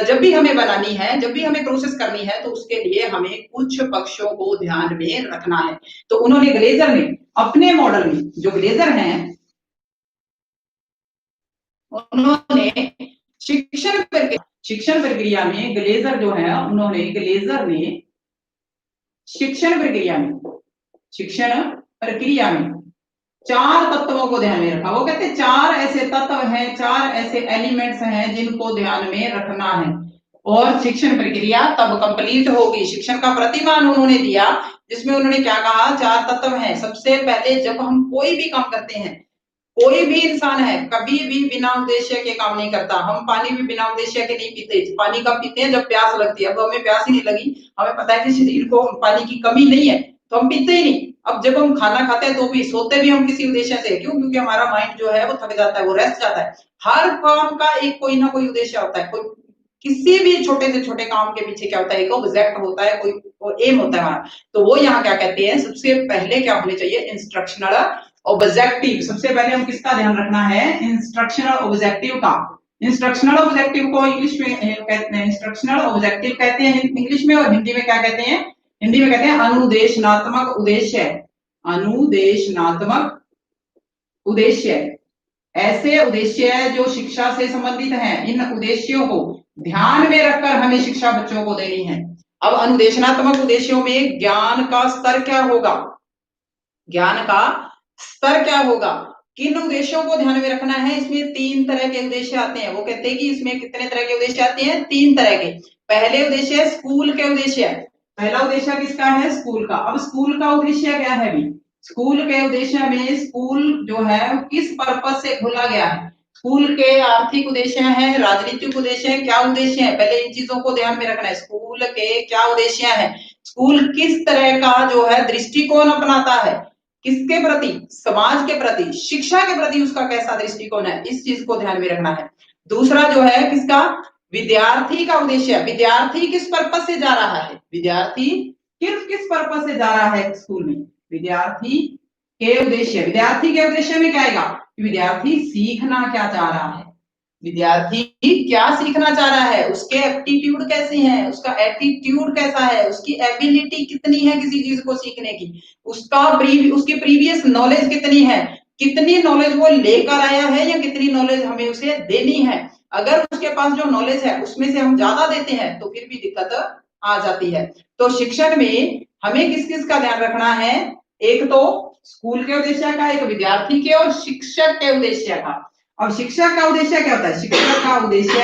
Speaker 1: जब भी हमें बनानी है, जब भी हमें प्रोसेस करनी है, तो उसके लिए हमें कुछ पक्षों को ध्यान में रखना है। तो उन्होंने ग्लेजर में अपने मॉडल में, जो ग्लेजर हैं, उन्होंने शिक्षण प्रक्रिया में ग्लेजर जो है, उन्होंने ग्लेजर ने शिक्षण प्रक्रिया में, शिक्षण प्रक्रिया में चार तत्वों को ध्यान में रखा। वो कहते हैं चार ऐसे तत्व हैं, चार ऐसे एलिमेंट्स हैं जिनको ध्यान में रखना है, और शिक्षण प्रक्रिया तब कंप्लीट होगी। शिक्षण का प्रतिमान उन्होंने दिया, जिसमें उन्होंने क्या कहा, चार तत्व हैं। सबसे पहले जब हम कोई भी काम करते हैं, कोई भी इंसान है कभी भी बिना उद्देश्य के काम नहीं करता। हम पानी भी बिना उद्देश्य के नहीं पीते। पानी कब पीते हैं, जब प्यास लगती है। अब हमें प्यास ही नहीं लगी, हमें पता है कि शरीर को पानी की कमी नहीं है, तो हम पीते ही नहीं। अब जब हम खाना खाते हैं तो भी, सोते भी हम किसी उद्देश्य से, क्यों, क्योंकि हमारा माइंड जो है वो थक जाता है, वो रेस्ट जाता है। हर काम का एक कोई ना कोई उद्देश्य होता है, कोई किसी भी छोटे से छोटे काम के पीछे क्या होता है, एक ऑब्जेक्ट होता है, कोई एम होता है हमारा। तो वो यहाँ क्या कहते हैं, सबसे पहले क्या होने चाहिए, इंस्ट्रक्शनल ऑब्जेक्टिव। सबसे पहले हम किसका ध्यान रखना है, इंस्ट्रक्शनल ऑब्जेक्टिव का। इंस्ट्रक्शनल ऑब्जेक्टिव को इंग्लिश में कहते हैं, इंस्ट्रक्शनल ऑब्जेक्टिव कहते हैं इंग्लिश में, और हिंदी में क्या कहते हैं, हिंदी में कहते हैं अनुदेशनात्मक उद्देश्य। अनुदेशनात्मक उद्देश्य, ऐसे उद्देश्य जो शिक्षा से संबंधित हैं। इन उद्देश्यों को ध्यान में रखकर हमें शिक्षा बच्चों को देनी है। अब अनुदेशनात्मक उद्देश्यों में ज्ञान का स्तर क्या होगा, ज्ञान का स्तर क्या होगा, किन उद्देश्यों को ध्यान में रखना है। इसमें तीन तरह के उद्देश्य आते हैं। वो कहते हैं कि इसमें कितने तरह के उद्देश्य आते हैं, तीन तरह के। पहले उद्देश्य है स्कूल के उद्देश्य, पहला उद्देश्य किसका है, स्कूल का। अब स्कूल का उद्देश्य क्या है, भी स्कूल के उद्देश्य में, स्कूल जो है किस पर्पज से खोला गया है। स्कूल के आर्थिक उद्देश्य हैं, राजनीतिक उद्देश्य है, क्या उद्देश्य है, पहले इन चीजों को ध्यान में रखना है। स्कूल के क्या उद्देश्य है, स्कूल किस तरह का जो है दृष्टिकोण अपनाता है, किसके प्रति, समाज के प्रति, शिक्षा के प्रति उसका कैसा दृष्टिकोण है, इस चीज को ध्यान में रखना है। दूसरा जो है किसका, विद्यार्थी का उद्देश्य, विद्यार्थी किस पर्पज से जा रहा है, विद्यार्थी किस पर्पज से जा रहा है स्कूल में, विद्यार्थी के उद्देश्य। विद्यार्थी के उद्देश्य में क्या आएगा, विद्यार्थी सीखना क्या चाह रहा है, विद्यार्थी क्या सीखना चाह रहा है, उसके एप्टीट्यूड कैसे हैं, उसका एटीट्यूड कैसा है, उसकी एबिलिटी कितनी है किसी चीज को सीखने की, उसकी प्रीवियस नॉलेज कितनी है, कितनी नॉलेज वो लेकर आया है या कितनी नॉलेज हमें उसे देनी है। अगर उसके पास जो नॉलेज है उसमें से हम ज्यादा देते हैं तो फिर भी दिक्कत आ जाती है। तो शिक्षण में हमें किस किस का ध्यान रखना है, एक तो स्कूल के उद्देश्य का, एक विद्यार्थी के और शिक्षक के उद्देश्य का। अब शिक्षक का उद्देश्य क्या होता है, शिक्षक का उद्देश्य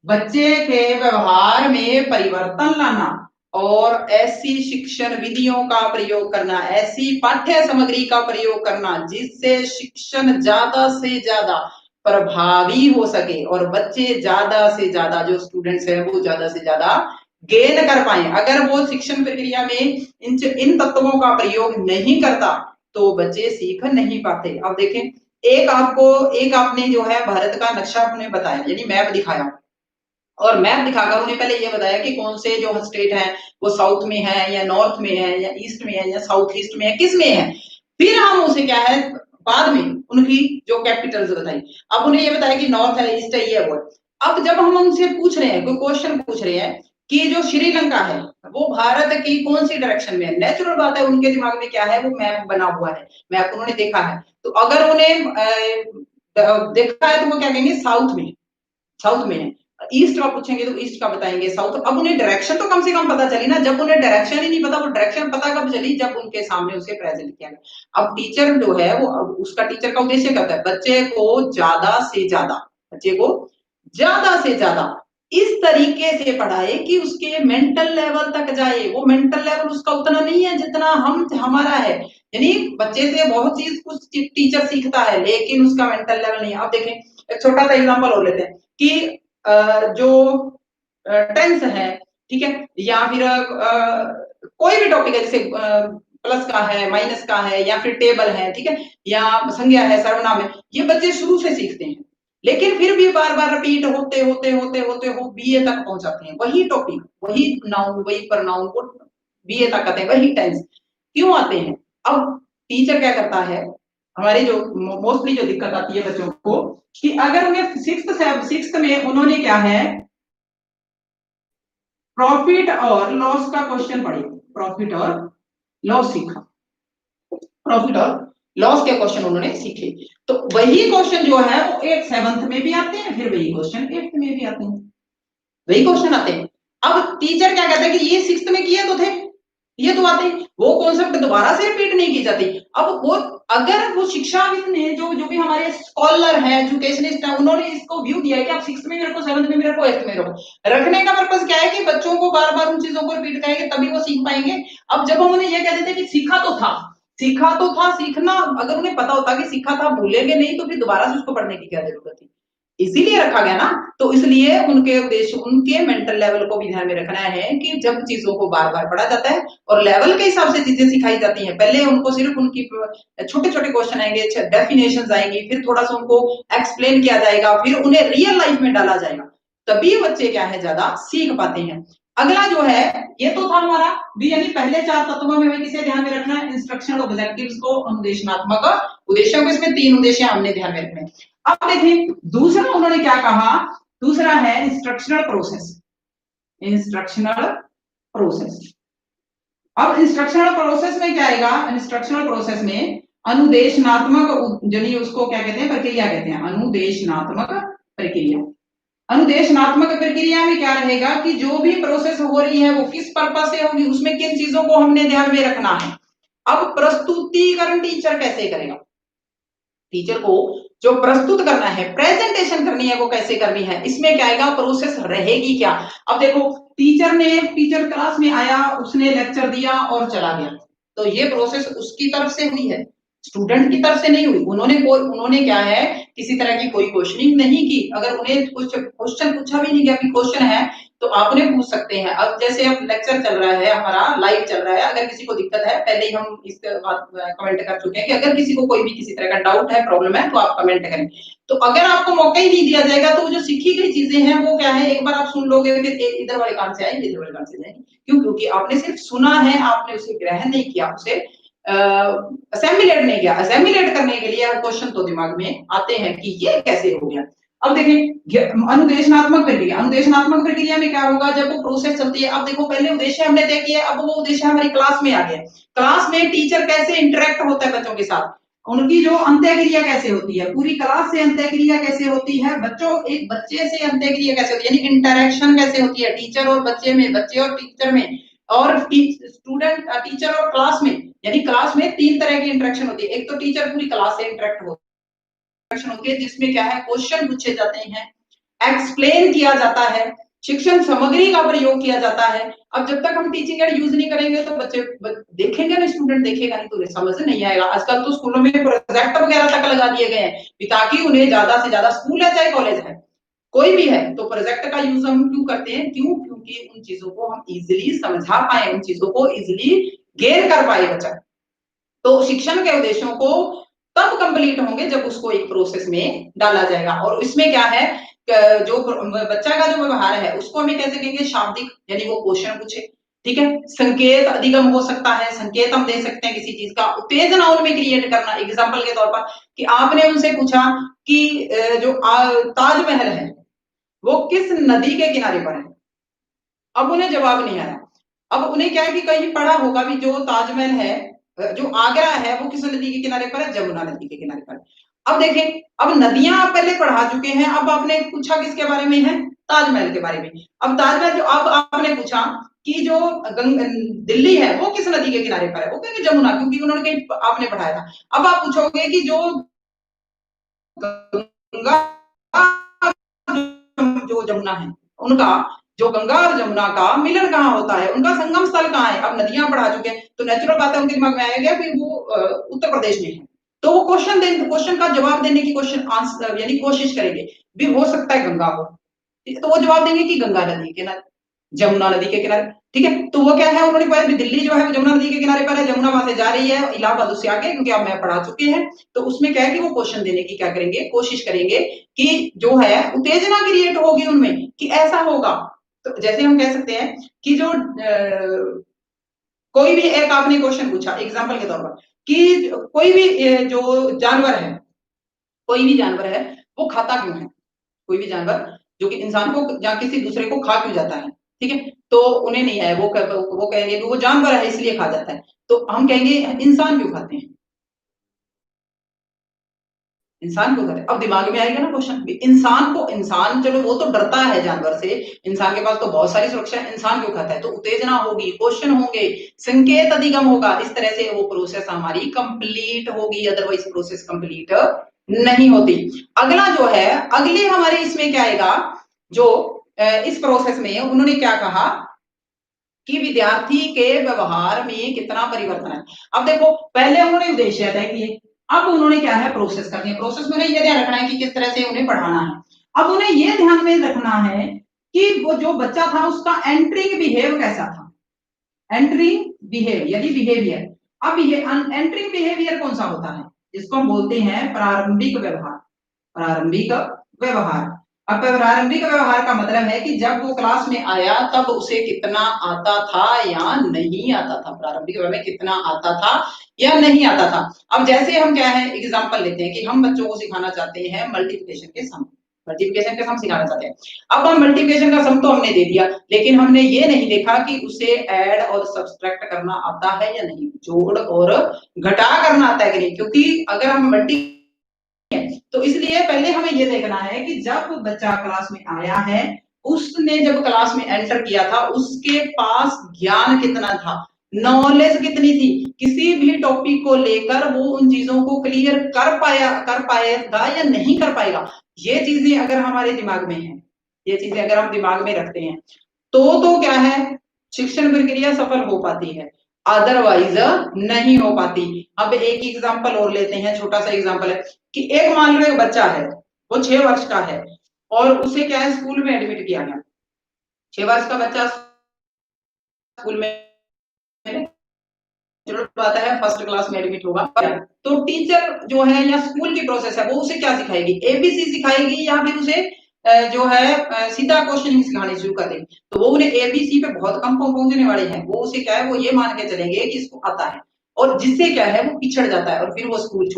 Speaker 1: बच्चे के व्यवहार में परिवर्तन लाना और ऐसी शिक्षण विधियों का प्रयोग करना, ऐसी पाठ्य सामग्री का प्रयोग करना जिससे शिक्षण ज्यादा से ज्यादा प्रभावी हो सके और बच्चे ज्यादा से ज्यादा, जो स्टूडेंट्स हैं वो ज्यादा से ज्यादा गेन कर पाए। अगर वो शिक्षण प्रक्रिया में इन तत्वों का प्रयोग नहीं करता तो बच्चे सीख नहीं पाते। अब देखें, एक आपने जो है भारत का नक्शा आपने बताया, यानी मैप दिखाया, और मैप दिखाकर उन्हें पहले ये बताया कि कौन से जो स्टेट है वो साउथ में है या नॉर्थ में है या ईस्ट में है या साउथ ईस्ट में है, किस में है। फिर हम उसे क्या है बाद में उनकी जो कैपिटल्स बताई, अब उन्हें ये बताया कि नॉर्थ है, ईस्ट है, ये वो। अब जब हम उनसे पूछ रहे हैं, कोई क्वेश्चन पूछ रहे हैं कि जो श्रीलंका है वो भारत की कौन सी डायरेक्शन में है, नेचुरल बात है उनके दिमाग में क्या है, वो मैप बना हुआ है, मैप उन्होंने देखा है। तो अगर उन्हें देखा है तो वो क्या कहेंगे, साउथ में है। ईस्ट का पूछेंगे तो ईस्ट का बताएंगे, साउथ। अब उन्हें डायरेक्शन तो कम से कम पता चली ना, जब उन्हें डायरेक्शन ही नहीं पता, वो डायरेक्शन पता कब चली, जब उनके सामने उसे प्रेजेंट किया गया। अब टीचर जो है वो, उसका टीचर का उद्देश्य क्या होता है, बच्चे को ज्यादा से ज्यादा इस तरीके से पढ़ाए कि उसके मेंटल लेवल तक जाए। वो मेंटल लेवल उसका उतना नहीं है जितना हमारा है, यानी बच्चे से बहुत चीज कुछ टीचर सीखता है लेकिन उसका मेंटल लेवल नहीं है। अब देखें, एक छोटा सा एग्जांपल और लेते हैं कि जो टेंस है, ठीक है, या फिर कोई भी टॉपिक है, जैसे प्लस का है, माइनस का है, या फिर टेबल है, ठीक है, या संज्ञा है, सर्वनाम है, ये बच्चे शुरू से सीखते हैं लेकिन फिर भी बार बार रिपीट होते होते होते होते हो बीए तक पहुंच जाते हैं, वही टॉपिक, वही नाउन, वही प्रनाउन को बीए तक आते हैं, वही टेंस क्यों आते हैं। अब टीचर क्या करता है, हमारी जो मोस्टली जो दिक्कत आती है बच्चों को, कि अगर उन्हें सिक्स्थ में उन्होंने क्या है प्रॉफिट और लॉस का क्वेश्चन पढ़े, प्रॉफिट और लॉस सीखा, प्रॉफिट और लॉस के क्वेश्चन उन्होंने सीखे, तो वही क्वेश्चन जो है वो 7th में भी आते हैं, फिर वही क्वेश्चन 8th में भी आते हैं, वही क्वेश्चन आते हैं। अब टीचर क्या कहते हैं कि ये 6th में किए तो थे, ये तो आते, वो कॉन्सेप्ट दोबारा से रिपीट नहीं की जाती। अब वो अगर वो शिक्षाविद ने जो भी हमारे स्कॉलर है, एजुकेशनिस्ट है, उन्होंने इसको व्यू दिया है कि आप 6th में भी रखो, 7th में भी रखो, 8th में रखो, रखने का पर्पस क्या है कि बच्चों को बार बार उन चीजों को रिपीट करेंगे तभी वो सीख पाएंगे। अब जब हम उन्हें ये कह देते कि सीखा तो था, सीखना अगर उन्हें पता होता कि सीखा था, भूलेंगे नहीं, तो फिर दोबारा से उसको पढ़ने की क्या जरूरत थी, इसीलिए रखा गया ना। तो इसलिए उनके उद्देश्य, उनके मेंटल लेवल को भी ध्यान में रखना है कि जब चीजों को बार बार पढ़ा जाता है और लेवल के हिसाब से चीजें सिखाई जाती हैं, पहले उनको सिर्फ उनकी छोटे छोटे क्वेश्चन आएंगे, डेफिनेशन आएंगी, फिर थोड़ा सा उनको एक्सप्लेन किया जाएगा, फिर उन्हें रियल लाइफ में डाला जाएगा, तभी बच्चे क्या है ज्यादा सीख पाते हैं। अगला जो है, ये तो था हमारा भी, यानी पहले 4 तत्वों में हमें किसे ध्यान में रखना है, इंस्ट्रक्शन ऑब्जेक्टिव्स को, अनुदेशनात्मक उद्देश्यों को, इसमें 3 उद्देश्य हमने ध्यान में रखने हैं। अब देखिए दूसरा उन्होंने क्या कहा, दूसरा है इंस्ट्रक्शनल प्रोसेस, इंस्ट्रक्शनल प्रोसेस। अब इंस्ट्रक्शनल प्रोसेस में क्या आएगा, इंस्ट्रक्शनल प्रोसेस में अनुदेशनात्मक, यानी उसको क्या कहते हैं, प्रक्रिया कहते हैं, अनुदेशनात्मक प्रक्रिया। अनुदेशनात्मक प्रक्रिया में क्या रहेगा कि जो भी प्रोसेस हो रही है वो किस पर्पस से होगी, उसमें किन चीजों को हमने ध्यान में रखना है। अब प्रस्तुतिकरण टीचर कैसे करेगा, टीचर को जो प्रस्तुत करना है, प्रेजेंटेशन करनी है, वो कैसे करनी है, इसमें क्या आएगा, प्रोसेस रहेगी क्या। अब देखो, टीचर क्लास में आया, उसने लेक्चर दिया और चला गया, तो ये प्रोसेस उसकी तरफ से हुई है, स्टूडेंट की तरफ से नहीं हुई। उन्होंने क्या है, किसी तरह की कोई क्वेश्चनिंग नहीं की। अगर उन्हें कुछ क्वेश्चन पूछा भी नहीं गया कि क्वेश्चन है तो आप उन्हें पूछ सकते हैं। अब जैसे अब लेक्चर चल रहा है, हमारा लाइव चल रहा है, अगर किसी को दिक्कत है, पहले ही हम इस बात कमेंट कर चुके हैं कि अगर किसी को कोई भी किसी तरह का डाउट है, प्रॉब्लम है, तो आप कमेंट करें। तो अगर आपको मौका ही नहीं दिया जाएगा तो जो सीखी गई चीजें हैं वो क्या है, एक बार आप सुन लोगे, फिर इधर वाले कान से आएंगे, इधर वाले कान से जाएंगे। क्यों? क्योंकि आपने सिर्फ सुना है, आपने उसे ग्रहण नहीं किया, उसे असेमिलेट नहीं किया। असेमिलेट करने के लिए क्वेश्चन तो दिमाग में आते हैं कि ये कैसे हो गया। अब देखिए अनुदेशनात्मक प्रक्रिया, अनुदेशनात्मक प्रक्रिया में क्या होगा जब वो प्रोसेस चलती है। अब देखो पहले उद्देश्य हमने तय किया, अब वो उद्देश्य हमारी क्लास में आ गया। क्लास में टीचर कैसे इंटरेक्ट होता है बच्चों के साथ, उनकी जो अंत्य क्रिया कैसे होती है, पूरी क्लास से अंत्य क्रिया कैसे होती है, बच्चों एक बच्चे से अंत्य क्रिया कैसे होती है, यानी इंटरेक्शन कैसे होती है टीचर और बच्चे में, बच्चे और टीचर में, और स्टूडेंट टीचर और क्लास में। यानी क्लास में तीन तरह की इंटरेक्शन होती है। एक तो टीचर पूरी क्लास से इंटरेक्ट होती है जिसमें क्या है क्वेश्चन पूछे जाते हैं, एक्सप्लेन किया जाता है, शिक्षण सामग्री का प्रयोग किया जाता है। अब जब तक हम टीचिंग एड यूज नहीं करेंगे तो बच्चे देखेंगे ना, स्टूडेंट देखेगा नहीं तो समझ नहीं आएगा। आजकल तो स्कूलों में प्रोजेक्ट वगैरह तक लगा दिए गए हैं ताकि उन्हें ज्यादा से ज्यादा, स्कूल है चाहे कॉलेज है कोई भी है, तो प्रोजेक्ट का यूज हम क्यों करते हैं, क्यों, क्योंकि उन चीजों को हम इजिली समझा पाए, उन चीजों को इजिली गेन कर पाए बच्चा। तो शिक्षण के उद्देश्यों को तब कंप्लीट होंगे जब उसको एक प्रोसेस में डाला जाएगा। और इसमें क्या है, जो बच्चा का जो व्यवहार है उसको हमें कैसे कहेंगे, शाब्दिक, यानी वो क्वेश्चन पूछे, ठीक है। संकेत अधिगम हो सकता है, संकेत हम दे सकते हैं किसी चीज का, उत्तेजना उनमें क्रिएट करना। एग्जाम्पल के तौर पर कि आपने उनसे पूछा कि जो ताजमहल है वो किस नदी के किनारे पर है, अब उन्हें जवाब नहीं आया। अब उन्हें क्या है कि कहीं पढ़ा होगा भी जो ताजमहल है, जो आगरा है वो किस नदी के किनारे पर है, जमुना नदी के किनारे पर। अब देखें, अब नदियां आप पहले पढ़ा चुके हैं, अब आपने पूछा किसके बारे में है, ताजमहल के बारे में। अब ताजमहल जो अब आपने पूछा कि जो दिल्ली है वो किस नदी के किनारे पर है, वो कहेंगे जमुना, क्योंकि उन्होंने कहीं आपने पढ़ाया था। अब आप पूछोगे कि जो गंगा, जो जमुना है उनका, जो गंगा और जमुना का मिलन कहाँ होता है, उनका संगम स्थल कहाँ है, अब नदियां पढ़ा चुके हैं तो नेचुरल बात है उनके दिमाग में आएगा कि वो उत्तर प्रदेश में है। तो वो क्वेश्चन का जवाब देने की क्वेश्चन आंसर यानी कोशिश करेंगे, भी हो सकता है गंगा हो, तो वो जवाब देंगे कि गंगा नदी के किनारे, जमुना नदी के किनारे, ठीक है। तो वो क्या है, उन्होंने बताया दिल्ली जो है वो जमुना नदी के किनारे पर है, जमुना वहां से जा रही है इलाहाबाद उससे आगे, क्योंकि आप मैं पढ़ा चुके हैं। तो उसमें क्या है कि वो क्वेश्चन देने की क्या करेंगे, कोशिश करेंगे कि जो है उत्तेजना क्रिएट होगी उनमें कि ऐसा होगा। तो जैसे हम कह सकते हैं कि जो कोई भी एक आपने क्वेश्चन पूछा एग्जाम्पल के तौर पर कि कोई भी जो जानवर है, कोई भी जानवर है वो खाता क्यों है, कोई भी जानवर जो कि इंसान को या किसी दूसरे को खा क्यों जाता है, ठीक है। तो उन्हें नहीं है, वो कहेंगे कि वो जानवर है इसलिए खा जाता है। तो हम कहेंगे इंसान क्यों खाते हैं, इंसान क्यों खाते हैं। अब दिमाग में आएगा ना क्वेश्चन, इंसान को, इंसान चलो वो तो डरता है जानवर से, इंसान के पास तो बहुत सारी सुरक्षा है, इंसान क्यों खाता है, तो उत्तेजना होगी, क्वेश्चन होंगे, संकेत अधिगम होगा, इस तरह से वो प्रोसेस हमारी कंप्लीट होगी, अदरवाइज प्रोसेस कंप्लीट नहीं होती। अगला जो है, अगले हमारे इसमें क्या आएगा, जो इस प्रोसेस में उन्होंने क्या कहा कि विद्यार्थी के व्यवहार में कितना परिवर्तन है। अब देखो पहले उन्होंने उद्देश्य तय किए, अब उन्होंने क्या है प्रोसेस करनी है। प्रोसेस में ये ध्यान रखना है कि किस तरह से उन्हें पढ़ाना है। अब उन्हें ये ध्यान में रखना है कि वो जो बच्चा था उसका एंट्रिंग बिहेव कैसा था, एंट्रिंग बिहेव यानी बिहेवियर। अब ये एंट्रिंग बिहेवियर कौन सा होता है, जिसको हम बोलते हैं प्रारंभिक व्यवहार, प्रारंभिक व्यवहार। अब प्रारंभिक व्यवहार का मतलब है कि जब वो क्लास में आया तब उसे कितना आता था या नहीं आता था, प्रारंभिक व्यवहार में कितना आता था या नहीं आता था। अब जैसे हम क्या है एग्जांपल लेते हैं कि हम बच्चों को सिखाना चाहते हैं मल्टीप्लिकेशन के सम, मल्टीप्लिकेशन के सम सिखाना चाहते हैं। अब हम मल्टीप्लिकेशन का सम तो हमने दे दिया, लेकिन हमने ये नहीं देखा कि उसे ऐड और सब्सट्रैक्ट करना आता है या नहीं, जोड़ और घटा करना आता है कि नहीं, क्योंकि अगर हम मल्टी तो इसलिए पहले हमें ये देखना है कि जब बच्चा क्लास में आया है, उसने जब क्लास में एंटर किया था उसके पास ज्ञान कितना था, नॉलेज कितनी थी, किसी भी टॉपिक को लेकर वो उन चीजों को क्लियर कर पाएगा या नहीं कर पाएगा। ये चीजें अगर हमारे दिमाग में है, ये चीजें अगर हम दिमाग में रखते हैं तो क्या है, शिक्षण प्रक्रिया सफल हो पाती है, अदरवाइज नहीं हो पाती। अब एक एग्जांपल और लेते हैं, छोटा सा एग्जांपल है कि एक मान लो एक बच्चा है, वो 6 वर्ष का है और उसे क्या है स्कूल में एडमिट किया गया। 6 वर्ष का बच्चा स्कूल में आता है, फर्स्ट क्लास में एडमिट होगा, तो टीचर जो है या स्कूल की प्रोसेस है वो उसे क्या सिखाएगी, एबीसी सिखाएगी या फिर उसे जो है सीधा क्वेश्चन ही सिखाने शुरू कर देंगे। तो वो उन्हें एबीसी पे बहुत कम पहुंचने वाले हैं, वो उसे क्या है वो ये मान के चलेंगे कि इसको आता है। और जिससे क्या है वो पिछड़ जाता है और फिर वो स्कूल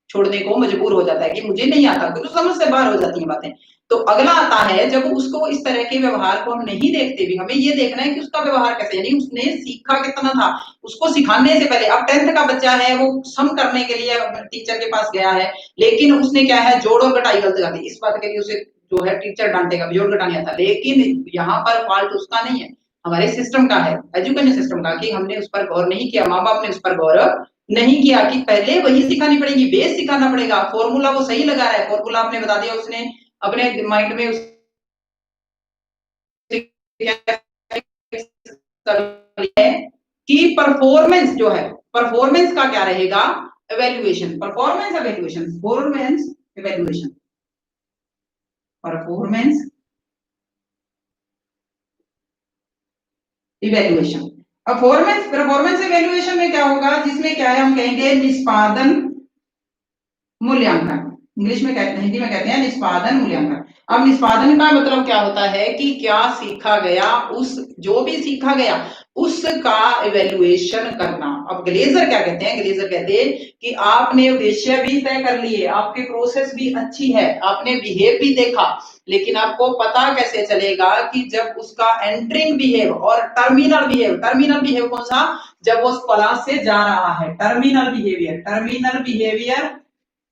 Speaker 1: छोड़ने को मजबूर हो जाता है कि मुझे नहीं आता, तो समझ से बाहर हो जाती है बातें। तो अगला आता है जब उसको इस तरह के व्यवहार को हम नहीं देखते भी, हमें ये देखना है कि उसका व्यवहार कैसे, यानी उसने सीखा कितना था, उसको सिखाने से पहले। अब 10th का बच्चा है, वो सम करने के लिए टीचर के पास गया है, लेकिन उसने क्या है जोड़ और घटाई गलत कर दी, इस बात के लिए उसे जो है टीचर डांटेगा, जोड़ घटा नहीं आता। लेकिन यहाँ पर फॉल्ट उसका नहीं है, हमारे सिस्टम का है, एजुकेशन सिस्टम का, कि हमने उस पर गौर नहीं किया, माँ बाप ने उस पर गौर नहीं किया कि पहले वही सिखानी पड़ेगी, बेस सिखाना पड़ेगा। फॉर्मूला वो सही लगा रहा है, फॉर्मूला आपने बता दिया, उसने अपने माइंड में कि परफॉर्मेंस जो है, परफॉर्मेंस का क्या रहेगा, evaluation, performance evaluation, performance evaluation, performance evaluation. Performance evaluation में क्या होगा, जिसमें क्या है हम कहेंगे निष्पादन मूल्यांकन, इंग्लिश में कहते हैं, हिंदी में कहते हैं निष्पादन मूल्यांकन। अब निष्पादन का मतलब क्या होता है कि क्या सीखा गया, उस जो भी सीखा गया उसका इवेल्युएशन करना। अब ग्लेजर क्या कहते हैं, ग्लेजर कहते हैं कि आपने उद्देश्य भी तय कर लिए, आपकी प्रोसेस भी अच्छी है, आपने बिहेव भी देखा, लेकिन आपको पता कैसे चलेगा कि जब उसका एंट्रिंग बिहेव और टर्मिनल बिहेव, टर्मिनल बिहेव कौन सा, जब वो क्लास से जा रहा है, टर्मिनल बिहेवियर, टर्मिनल बिहेवियर,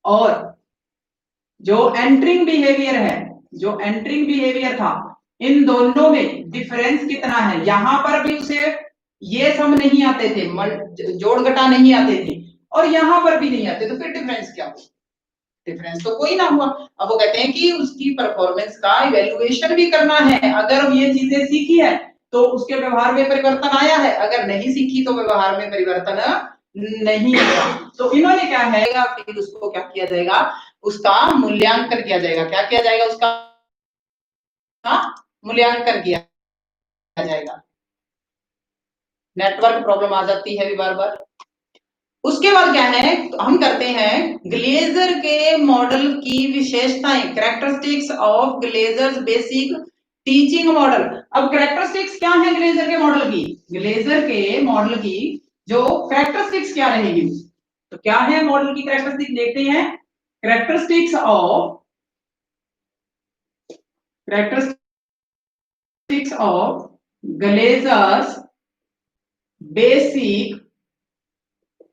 Speaker 1: और जो एंट्रिंग बिहेवियर है, जो एंट्रिंग बिहेवियर था, इन दोनों में डिफरेंस कितना है। यहां पर भी उसे ये सम नहीं आते थे, जोड़ घटा नहीं आते थे, और यहां पर भी नहीं आते, तो फिर डिफरेंस क्या हुआ, डिफरेंस तो कोई ना हुआ। अब वो कहते हैं कि उसकी परफॉर्मेंस का इवेल्युएशन भी करना है, अगर ये चीजें सीखी है तो उसके व्यवहार में परिवर्तन आया है, अगर नहीं सीखी तो व्यवहार में परिवर्तन नहीं आया। तो इन्होंने क्या है, फिर उसको क्या किया जाएगा, उसका मूल्यांकन किया जाएगा। क्या किया जाएगा, उसका मूल्यांकन किया जाएगा। नेटवर्क प्रॉब्लम आ जाती है बार बार। उसके बाद क्या है, तो हम करते हैं ग्लेजर के मॉडल की विशेषताएं, characteristics of Glazers basic teaching model. अब कैरेक्टरिस्टिक्स क्या है ग्लेजर के मॉडल की, ग्लेजर के मॉडल की जो कैरेक्टरिस्टिक्स क्या रहेगी, तो क्या है मॉडल की कैरेक्टरिस्टिक्स, देखते हैं। Characteristics of Glazers basic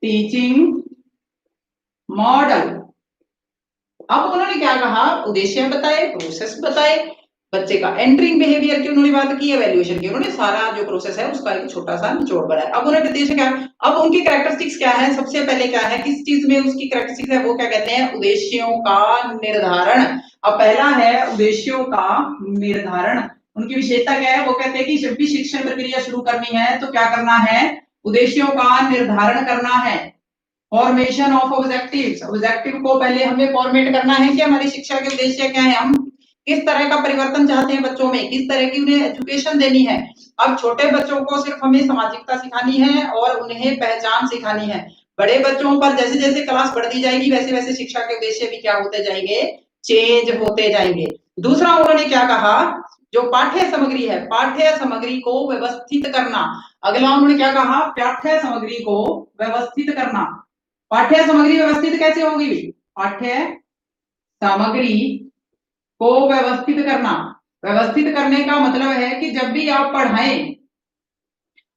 Speaker 1: teaching model. अब उन्होंने क्या कहा, उद्देश्य बताए, प्रोसेस बताए, बच्चे का एंट्रिंग बिहेवियर की उन्होंने बात की, एवेल्युएशन की, उन्होंने सारा जो प्रोसेस है उसका एक छोटा सा निचोड़ बनाया। अब उन्होंने उद्देश्य क्या, अब उनकी कैरेक्टरिस्टिक्स क्या है, सबसे पहले क्या है, किस चीज में उसकी कैरेक्टरिस्टिक्स है, वो क्या कहते हैं, उद्देश्यों का निर्धारण। अब पहला है उद्देश्यों का निर्धारण। उनकी विशेषता क्या है, वो कहते हैं कि जब भी शिक्षण प्रक्रिया शुरू करनी है तो क्या करना है, उद्देश्यों का निर्धारण करना है। फॉर्मेशन ऑफ ऑब्जेक्टिव्स, ऑब्जेक्टिव को पहले हमें फॉर्मेट करना है कि हमारी शिक्षा के उद्देश्य क्या है, हम किस तरह का परिवर्तन चाहते हैं बच्चों में, किस तरह की उन्हें एजुकेशन देनी है। अब छोटे बच्चों को सिर्फ हमें सामाजिकता सिखानी है और उन्हें पहचान सिखानी है, बड़े बच्चों पर जैसे जैसे क्लास बढ़ती जाएगी वैसे वैसे शिक्षा के उद्देश्य भी क्या होते जाएंगे, चेंज होते जाएंगे। दूसरा उन्होंने क्या कहा, जो पाठ्य सामग्री है, पाठ्य सामग्री को व्यवस्थित करना। अगला उन्होंने क्या कहा, पाठ्य सामग्री को व्यवस्थित करना। पाठ्य सामग्री व्यवस्थित कैसे होगी, पाठ्य सामग्री को व्यवस्थित करना, व्यवस्थित करने का मतलब है कि जब भी आप पढ़ाएं,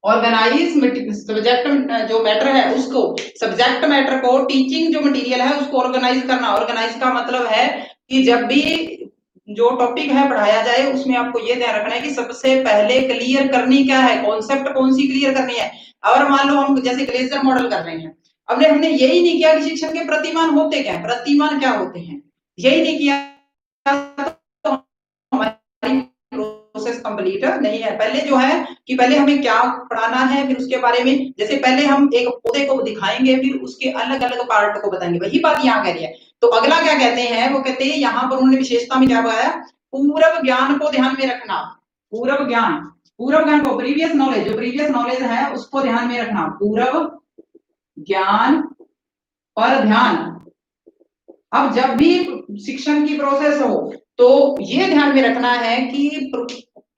Speaker 1: ऑर्गेनाइज सब्जेक्ट जो मैटर है उसको, सब्जेक्ट मैटर को, टीचिंग जो मटेरियल है उसको ऑर्गेनाइज करना। ऑर्गेनाइज का मतलब है कि जब भी जो टॉपिक है पढ़ाया जाए उसमें आपको ये ध्यान रखना है कि सबसे पहले क्लियर करनी क्या है, कॉन्सेप्ट कौन सी क्लियर करनी है। और मान लो हम जैसे ग्लेजर मॉडल कर रहे हैं, अब हमने यही नहीं किया कि शिक्षण के प्रतिमान होते क्या है, प्रतिमान क्या होते हैं, यही नहीं किया तो हमारी प्रोसेस कंप्लीट नहीं है। पहले जो है कि पहले हमें क्या पढ़ाना है, फिर उसके बारे में, जैसे पहले हम एक पौधे को दिखाएंगे फिर उसके अलग अलग पार्ट को बताएंगे, वही बात यहाँ कह रही है। तो अगला क्या कहते हैं, वो कहते हैं यहाँ पर उन्होंने विशेषता में क्या बताया, पूर्व ज्ञान को ध्यान में रखना। पूर्व ज्ञान को, प्रीवियस नॉलेज, जो प्रीवियस नॉलेज है उसको ध्यान में रखना, पूर्व ज्ञान पर ध्यान। अब जब भी शिक्षण की प्रोसेस हो तो ये ध्यान में रखना है कि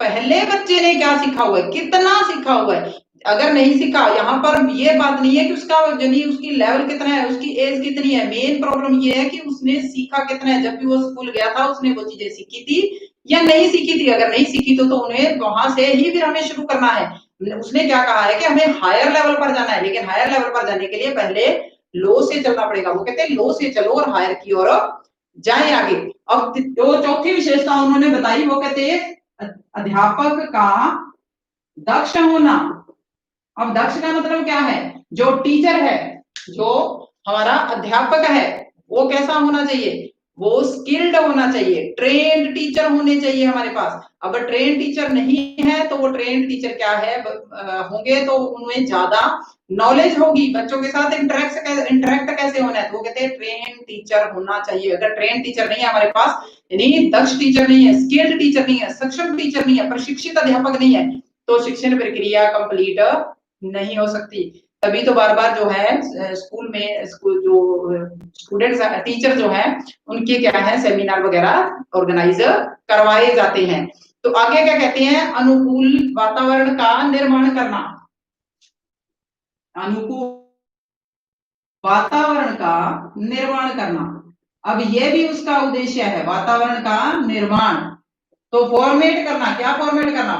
Speaker 1: पहले बच्चे ने क्या सीखा हुआ है, कितना सीखा हुआ है। अगर नहीं सीखा, यहाँ पर ये बात नहीं है कि उसका यानी उसकी लेवल कितना है, उसकी एज कितनी है, मेन प्रॉब्लम ये है कि उसने सीखा कितना है, जब भी वो स्कूल गया था उसने वो चीजें सीखी थी या नहीं सीखी थी। अगर नहीं सीखी तो उन्हें वहां से ही फिर हमें शुरू करना है। उसने क्या कहा है कि हमें हायर लेवल पर जाना है, लेकिन हायर लेवल पर जाने के लिए पहले लो से चलना पड़ेगा। वो कहते हैं लो से चलो और हायर की ओर जाए आगे। अब जो चौथी विशेषता उन्होंने बताई वो कहते हैं अध्यापक का दक्ष होना। अब दक्ष का मतलब क्या है, जो टीचर है, जो हमारा अध्यापक है, वो कैसा होना चाहिए, वो स्किल्ड होना चाहिए, ट्रेंड टीचर होने चाहिए हमारे पास। अगर ट्रेंड टीचर नहीं है तो वो ट्रेंड टीचर क्या है होंगे तो उनमें ज्यादा नॉलेज होगी, बच्चों के साथ इंटरेक्ट कैसे होना है, तो वो कहते हैं ट्रेन टीचर होना चाहिए। अगर ट्रेन टीचर नहीं है हमारे पास, यानी दक्ष टीचर नहीं है, स्किल्ड टीचर नहीं है, सक्षम टीचर नहीं है, प्रशिक्षित अध्यापक नहीं है, तो शिक्षण प्रक्रिया कंप्लीट नहीं हो सकती। तभी तो बार बार जो है स्कूल में जो स्टूडेंट्स टीचर जो है उनके क्या है सेमिनार वगैरह ऑर्गेनाइज करवाए जाते हैं। तो आगे क्या कहते हैं, अनुकूल वातावरण का निर्माण करना। अनुकूल वातावरण का निर्माण करना, अब ये भी उसका उद्देश्य है, वातावरण का निर्माण। तो फॉर्मेट करना, क्या फॉर्मेट करना,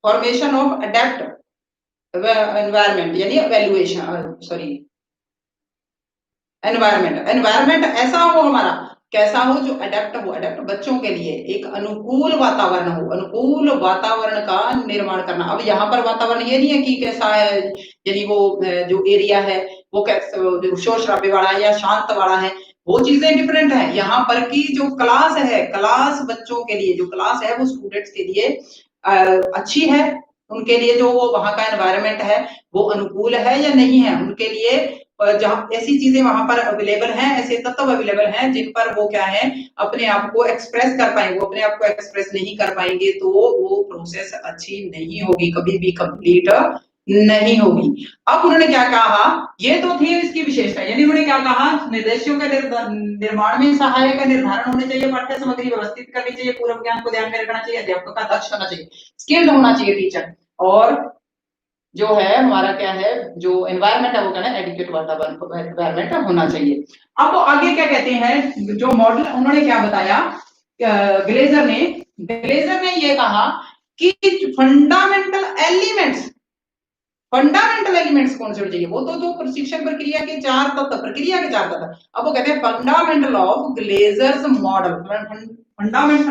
Speaker 1: फॉर्मेशन ऑफ अडेप्ट एनवायरमेंट, यानी वैल्यूएशन, सॉरी एनवायरमेंट ऐसा हो हमारा, कैसा हो, जो अडेप्ट हो, अडेप्ट बच्चों के लिए एक अनुकूल वातावरण हो, अनुकूल वातावरण का निर्माण करना। अब यहाँ पर वातावरण ये नहीं है कि कैसा है, यानी वो जो एरिया है वो कैसे शोर शराबे वाला है या शांत वाला है, वो चीजें डिफरेंट है। यहाँ पर की जो क्लास है, क्लास बच्चों के लिए जो क्लास है वो स्टूडेंट्स के लिए अच्छी है, उनके लिए जो वो वहां का एनवायरमेंट है वो अनुकूल है या नहीं है, उनके लिए जहाँ ऐसी चीजें वहां पर अवेलेबल हैं, ऐसे तत्व अवेलेबल हैं जिन पर वो क्या है अपने आप को एक्सप्रेस कर पाएंगे। वो अपने आप को एक्सप्रेस नहीं कर पाएंगे तो वो प्रोसेस अच्छी नहीं होगी, कभी भी कंप्लीट नहीं होगी। अब उन्होंने क्या कहा, ये तो थी इसकी विशेषता, यानी उन्होंने क्या कहा, निर्देशों के निर्माण में सहायक का निर्धारण होने चाहिए, पाठ्य सामग्री व्यवस्थित करनी चाहिए, पूर्व ज्ञान को ध्यान में रखना चाहिए, अध्यापक का दक्ष होना चाहिए, स्किल्ड होना चाहिए टीचर, और जो है हमारा क्या है जो एनवायरमेंट है वो क्या है एडिक्वेट वातावरण एनवायरमेंट होना चाहिए। अब वो आगे क्या कहते हैं, जो मॉडल उन्होंने क्या बताया, ग्लेजर ने ये कहा कि फंडामेंटल एलिमेंट्स कौन से होने चाहिए, वो तो जो प्रशिक्षण प्रक्रिया के चार तत्व। अब वो कहते हैं fundamental of Glazers model, fundamental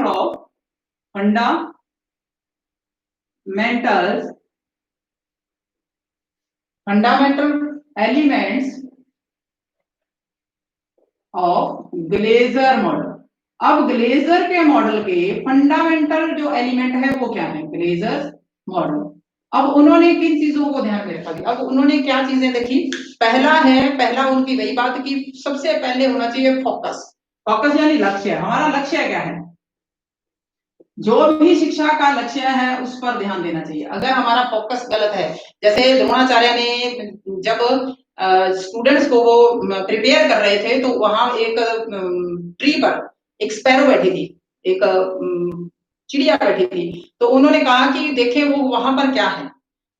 Speaker 1: elements of Glazer model. अब ग्लेजर के मॉडल के फंडामेंटल जो एलिमेंट है वो क्या है, ग्लेजर मॉडल। अब उन्होंने किन चीजों को ध्यान में रखा, अब उन्होंने क्या चीजें देखी, पहला उनकी वही बात की सबसे पहले होना चाहिए फोकस यानी लक्ष्य। हमारा लक्ष्य क्या है, जो भी शिक्षा का लक्ष्य है उस पर ध्यान देना चाहिए। अगर हमारा फोकस गलत है, जैसे द्रोणाचार्य ने जब स्टूडेंट्स को वो प्रिपेयर कर रहे थे तो वहां एक ट्री पर एक स्पैरो बैठी थी, एक चिड़िया बैठी थी, तो उन्होंने कहा कि देखें वो वहां पर क्या है,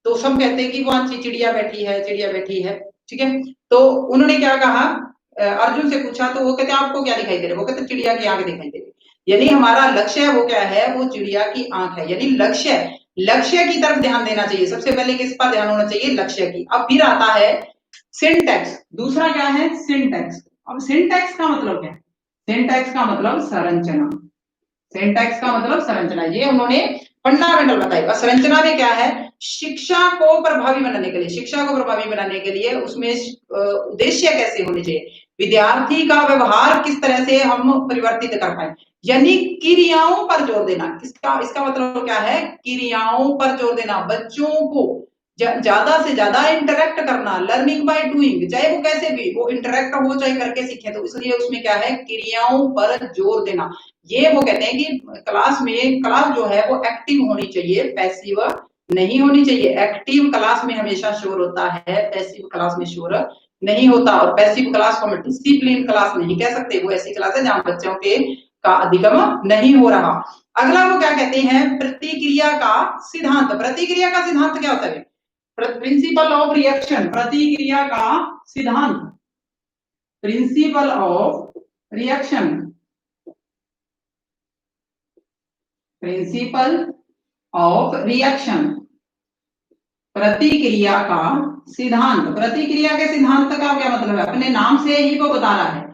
Speaker 1: तो सब कहते हैं कि वहां चिड़िया बैठी है, ठीक है। तो उन्होंने क्या कहा, अर्जुन से पूछा तो वो कहते आपको क्या दिखाई दे रहा है, वो कहते चिड़िया की आंख दिखाई दे रही है। यानी हमारा लक्ष्य वो क्या है, वो चिड़िया की आंख है, यानी लक्ष्य की तरफ ध्यान देना चाहिए। सबसे पहले किस पर ध्यान होना चाहिए, लक्ष्य की। अब फिर आता है सिंटैक्स, दूसरा क्या है सिंटैक्स। अब सिंटैक्स का मतलब क्या है, सिंटैक्स का मतलब संरचना, सिंटैक्स का मतलब संरचना, ये उन्होंने फंडामेंटल बताई। संरचना में क्या है, शिक्षा को प्रभावी बनाने के लिए उसमें उद्देश्य कैसे होने चाहिए, विद्यार्थी का व्यवहार किस तरह से हम परिवर्तित कर पाए, यानी क्रियाओं पर जोर देना। इसका मतलब क्या है, क्रियाओं पर जोर देना, बच्चों को ज्यादा से ज्यादा इंटरेक्ट करना, लर्निंग बाय डूइंग, चाहे वो कैसे भी वो इंटरेक्ट हो चाहे करके सीखे, तो इसलिए उसमें क्या है क्रियाओं पर जोर देना। ये वो कहते हैं कि क्लास जो है वो एक्टिव होनी चाहिए, पैसिव नहीं होनी चाहिए। एक्टिव क्लास में हमेशा शोर होता है, पैसिव क्लास में शोर नहीं होता। और पैसिव क्लास को हम डिसिप्लिन क्लास नहीं कह सकते, वो ऐसी क्लास है जहां बच्चों के का अधिगम नहीं हो रहा। अगला वो क्या कहते हैं, प्रतिक्रिया का सिद्धांत। प्रतिक्रिया का सिद्धांत क्या होता है, प्रिंसिपल ऑफ रिएक्शन, प्रतिक्रिया का सिद्धांत, principle of reaction, principle of reaction, प्रतिक्रिया का सिद्धांत। प्रतिक्रिया के सिद्धांत का क्या मतलब है, अपने नाम से ही वो बता रहा है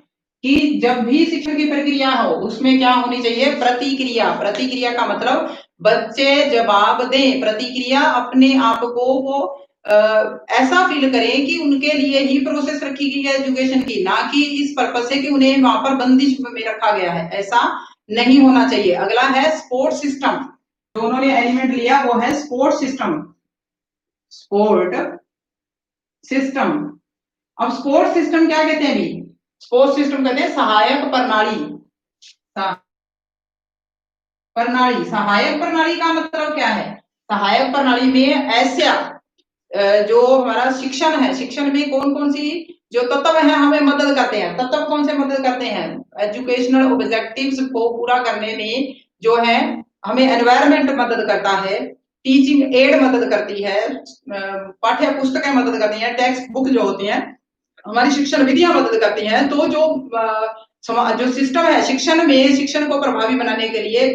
Speaker 1: कि जब भी शिक्षण की प्रक्रिया हो उसमें क्या होनी चाहिए, प्रतिक्रिया। प्रतिक्रिया का मतलब बच्चे जवाब दें, प्रतिक्रिया अपने आप को वो ऐसा फील करें कि उनके लिए ही प्रोसेस रखी गई है एजुकेशन की, ना कि इस पर्पज से कि उन्हें वहां पर बंदिश में रखा गया है, ऐसा नहीं होना चाहिए। अगला है सपोर्ट सिस्टम, जो उन्होंने एलिमेंट लिया वो है सपोर्ट सिस्टम, सपोर्ट सिस्टम। अब सपोर्ट सिस्टम क्या कहते हैं, अभी सपोर्ट सिस्टम कहते हैं सहायक प्रणाली। प्रणाली, सहायक प्रणाली का मतलब क्या है, सहायक प्रणाली में ऐसा जो हमारा शिक्षण है, शिक्षण में कौन कौन सी जो तत्व है हमें मदद करते हैं। तत्व कौन से मदद करते हैं, एजुकेशनल ऑब्जेक्टिव्स को पूरा करने में जो है हमें एनवायरनमेंट मदद करता है, टीचिंग एड मदद करती है, पाठ्य पुस्तकें मदद करती हैं, टेक्स्ट बुक जो होती हैं, हमारी शिक्षण विधियां मदद करती हैं। तो जो सिस्टम है शिक्षण में, शिक्षण को प्रभावी बनाने के लिए,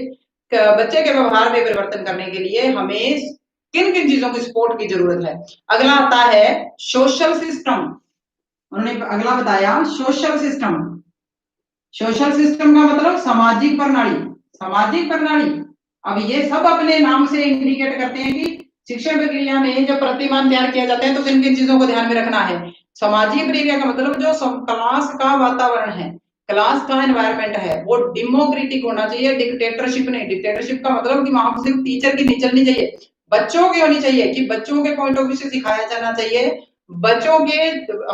Speaker 1: बच्चे के व्यवहार में परिवर्तन करने के लिए हमें किन किन चीजों की सपोर्ट की जरूरत है। अगला आता है सोशल सिस्टम, उन्होंने अगला बताया सोशल सिस्टम। सोशल सिस्टम का मतलब सामाजिक प्रणाली, सामाजिक प्रणाली। अब ये सब अपने नाम से इंडिकेट करते हैं कि शिक्षण प्रक्रिया में जब प्रतिमान तैयार किया जाता है तो किन किन चीजों को ध्यान में रखना है। सामाजिक प्रक्रिया का मतलब जो क्लास का वातावरण है, क्लास का एनवायरनमेंट है, वो डेमोक्रेटिक होना चाहिए, डिक्टेटरशिप नहीं। डिक्टेटरशिप का मतलब कि वहां पर सिर्फ टीचर की नहीं चलनी चाहिए, बच्चों की होनी चाहिए, कि बच्चों के पॉइंट ऑफ व्यू से सिखाया जाना चाहिए, बच्चों के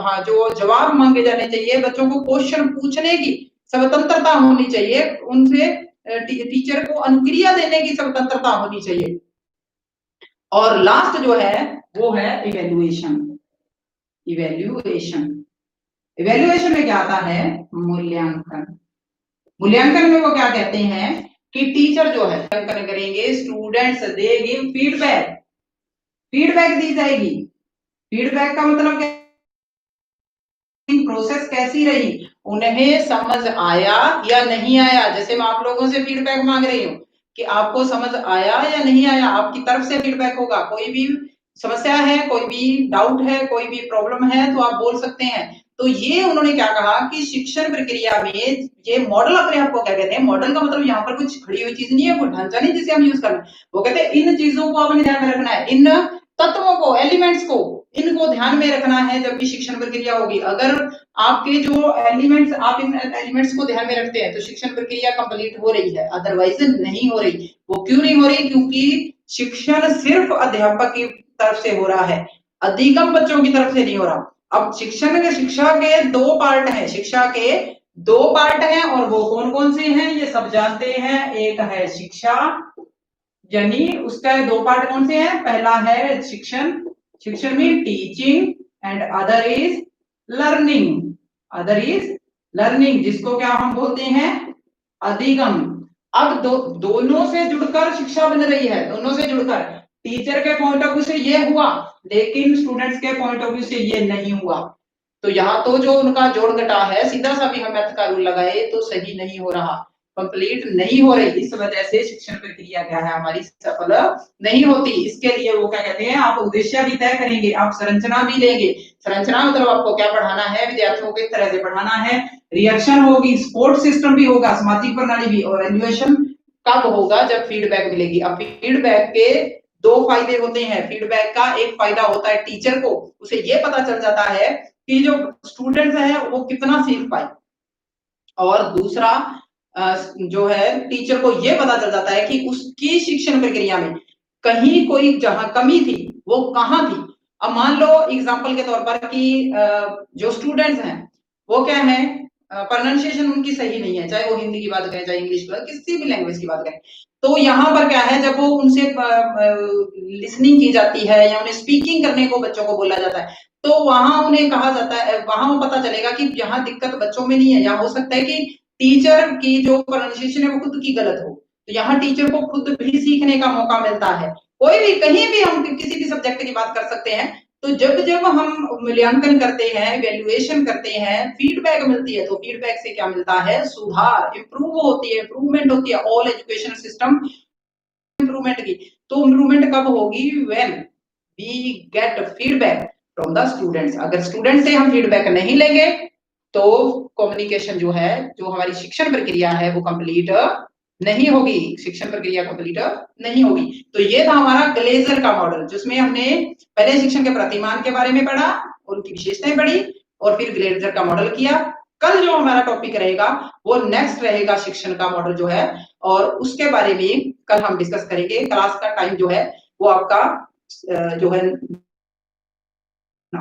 Speaker 1: हाँ जो जवाब मांगे जाने चाहिए, बच्चों को क्वेश्चन पूछने की स्वतंत्रता होनी चाहिए, उनसे टीचर को अनुक्रिया देने की स्वतंत्रता होनी चाहिए। और लास्ट जो है वो है इवेल्युएशन। इवेल्युएशन, इवेल्युएशन में क्या आता है, मूल्यांकन। मूल्यांकन में वो क्या कहते हैं कि टीचर जो है मूल्यांकन करेंगे, students they give feedback, feedback दी जाएगी। फीडबैक का मतलब क्या, प्रोसेस कैसी रही, उन्हें समझ आया या नहीं आया। जैसे मैं आप लोगों से फीडबैक मांग रही हूँ कि आपको समझ आया या नहीं आया, आपकी तरफ से फीडबैक होगा। कोई भी समस्या है, कोई भी डाउट है, कोई भी प्रॉब्लम है तो आप बोल सकते हैं। तो ये उन्होंने क्या कहा कि शिक्षण प्रक्रिया में ये मॉडल अपने आप को क्या कहते हैं, मॉडल का मतलब यहाँ पर कुछ खड़ी हुई चीज नहीं है, कोई ढांचा नहीं जिसे हम यूज कर, वो कहते हैं इन चीजों को आपने ध्यान में रखना है, इन तत्वों को, एलिमेंट्स को, इनको ध्यान में रखना है जब भी शिक्षण प्रक्रिया होगी। अगर आपके जो एलिमेंट्स, आप इन एलिमेंट्स को ध्यान में रखते हैं तो शिक्षण प्रक्रिया कंप्लीट हो रही है, अदरवाइज नहीं हो रही। वो क्यों नहीं हो रही, क्योंकि शिक्षण सिर्फ अध्यापक की तरफ से हो रहा है, अधिगम बच्चों की तरफ से नहीं हो रहा। अब शिक्षण के, शिक्षा के दो पार्ट हैं, शिक्षा के दो पार्ट हैं, और वो कौन कौन से हैं ये सब जानते हैं। एक है शिक्षा, यानी उसका दो पार्ट कौन से हैं, पहला है शिक्षण, शिक्षण में teaching, and other is learning, other is learning, जिसको क्या हम बोलते हैं, अधिगम। अब दोनों से जुड़कर शिक्षा बन रही है, दोनों से जुड़कर। टीचर के पॉइंट ऑफ व्यू से ये हुआ, लेकिन स्टूडेंट्स के पॉइंट ऑफ व्यू से ये नहीं हुआ। तो यहाँ तो जो उनका जोड़ घटा है, सीधा सा भी हम मैथ का रूल लगाए तो सही नहीं हो रहा, कंप्लीट नहीं हो रही। इस वजह से शिक्षण प्रक्रिया क्या है हमारी सफल नहीं होती। इसके लिए वो क्या कहते हैं, आप उद्देश्य भी तय करेंगे, आप संरचना भी लेंगे। संरचना मतलब आपको क्या पढ़ाना है, विद्यार्थियों को किस तरह से पढ़ाना है, रिएक्शन होगी, सपोर्ट सिस्टम भी होगा, सामाजिक प्रणाली भी, और एजुकेशन कब होगा, जब फीडबैक मिलेगी। अब फीडबैक के दो फायदे होते हैं। फीडबैक का एक फायदा होता है टीचर को, उसे ये पता चल जाता है कि जो स्टूडेंट्स है वो कितना सीख पाए, और दूसरा जो है टीचर को ये पता चल जाता है कि उसकी शिक्षण प्रक्रिया में कहीं कोई जहां कमी थी वो कहाँ थी। अब मान लो एग्जांपल के तौर पर कि जो स्टूडेंट्स हैं वो क्या है, प्रोनाउंसिएशन उनकी सही नहीं है, चाहे वो हिंदी की बात करें चाहे इंग्लिश की बात, किसी भी लैंग्वेज की बात करें। तो यहाँ पर क्या है, जब वो उनसे लिसनिंग की जाती है या उन्हें स्पीकिंग करने को बच्चों को बोला जाता है, तो वहां उन्हें कहा जाता है, वहां वो पता चलेगा कि यहाँ दिक्कत बच्चों में नहीं है, या हो सकता है कि टीचर की जो प्रोनाउंसिएशन है वो खुद की गलत हो, तो यहाँ टीचर को खुद भी सीखने का मौका मिलता है। कोई भी कहीं भी हम किसी भी सब्जेक्ट की बात कर सकते हैं। तो जब हम मूल्यांकन करते हैं, वैल्यूएशन करते हैं, फीडबैक मिलती है, तो फीडबैक से क्या मिलता है? सुधार, इम्प्रूव होती है, इम्प्रूवमेंट होती है। ऑल एजुकेशन सिस्टम इम्प्रूवमेंट की। तो इम्प्रूवमेंट कब होगी? When we get feedback from the students. अगर स्टूडेंट से हम फीडबैक नहीं लेंगे तो कम्युनिकेशन जो है, जो हमारी शिक्षण प्रक्रिया है वो कंप्लीट नहीं होगी, शिक्षण प्रक्रिया कंप्लीट नहीं होगी। तो ये था हमारा ग्लेजर का मॉडल, जिसमें हमने पहले शिक्षण के प्रतिमान के बारे में पढ़ा, उनकी विशेषताएं पढ़ी और फिर ग्लेजर का मॉडल किया। कल जो हमारा टॉपिक रहेगा वो नेक्स्ट रहेगा शिक्षण का मॉडल जो है, और उसके बारे में कल हम डिस्कस करेंगे। क्लास का टाइम जो है वो आपका जो है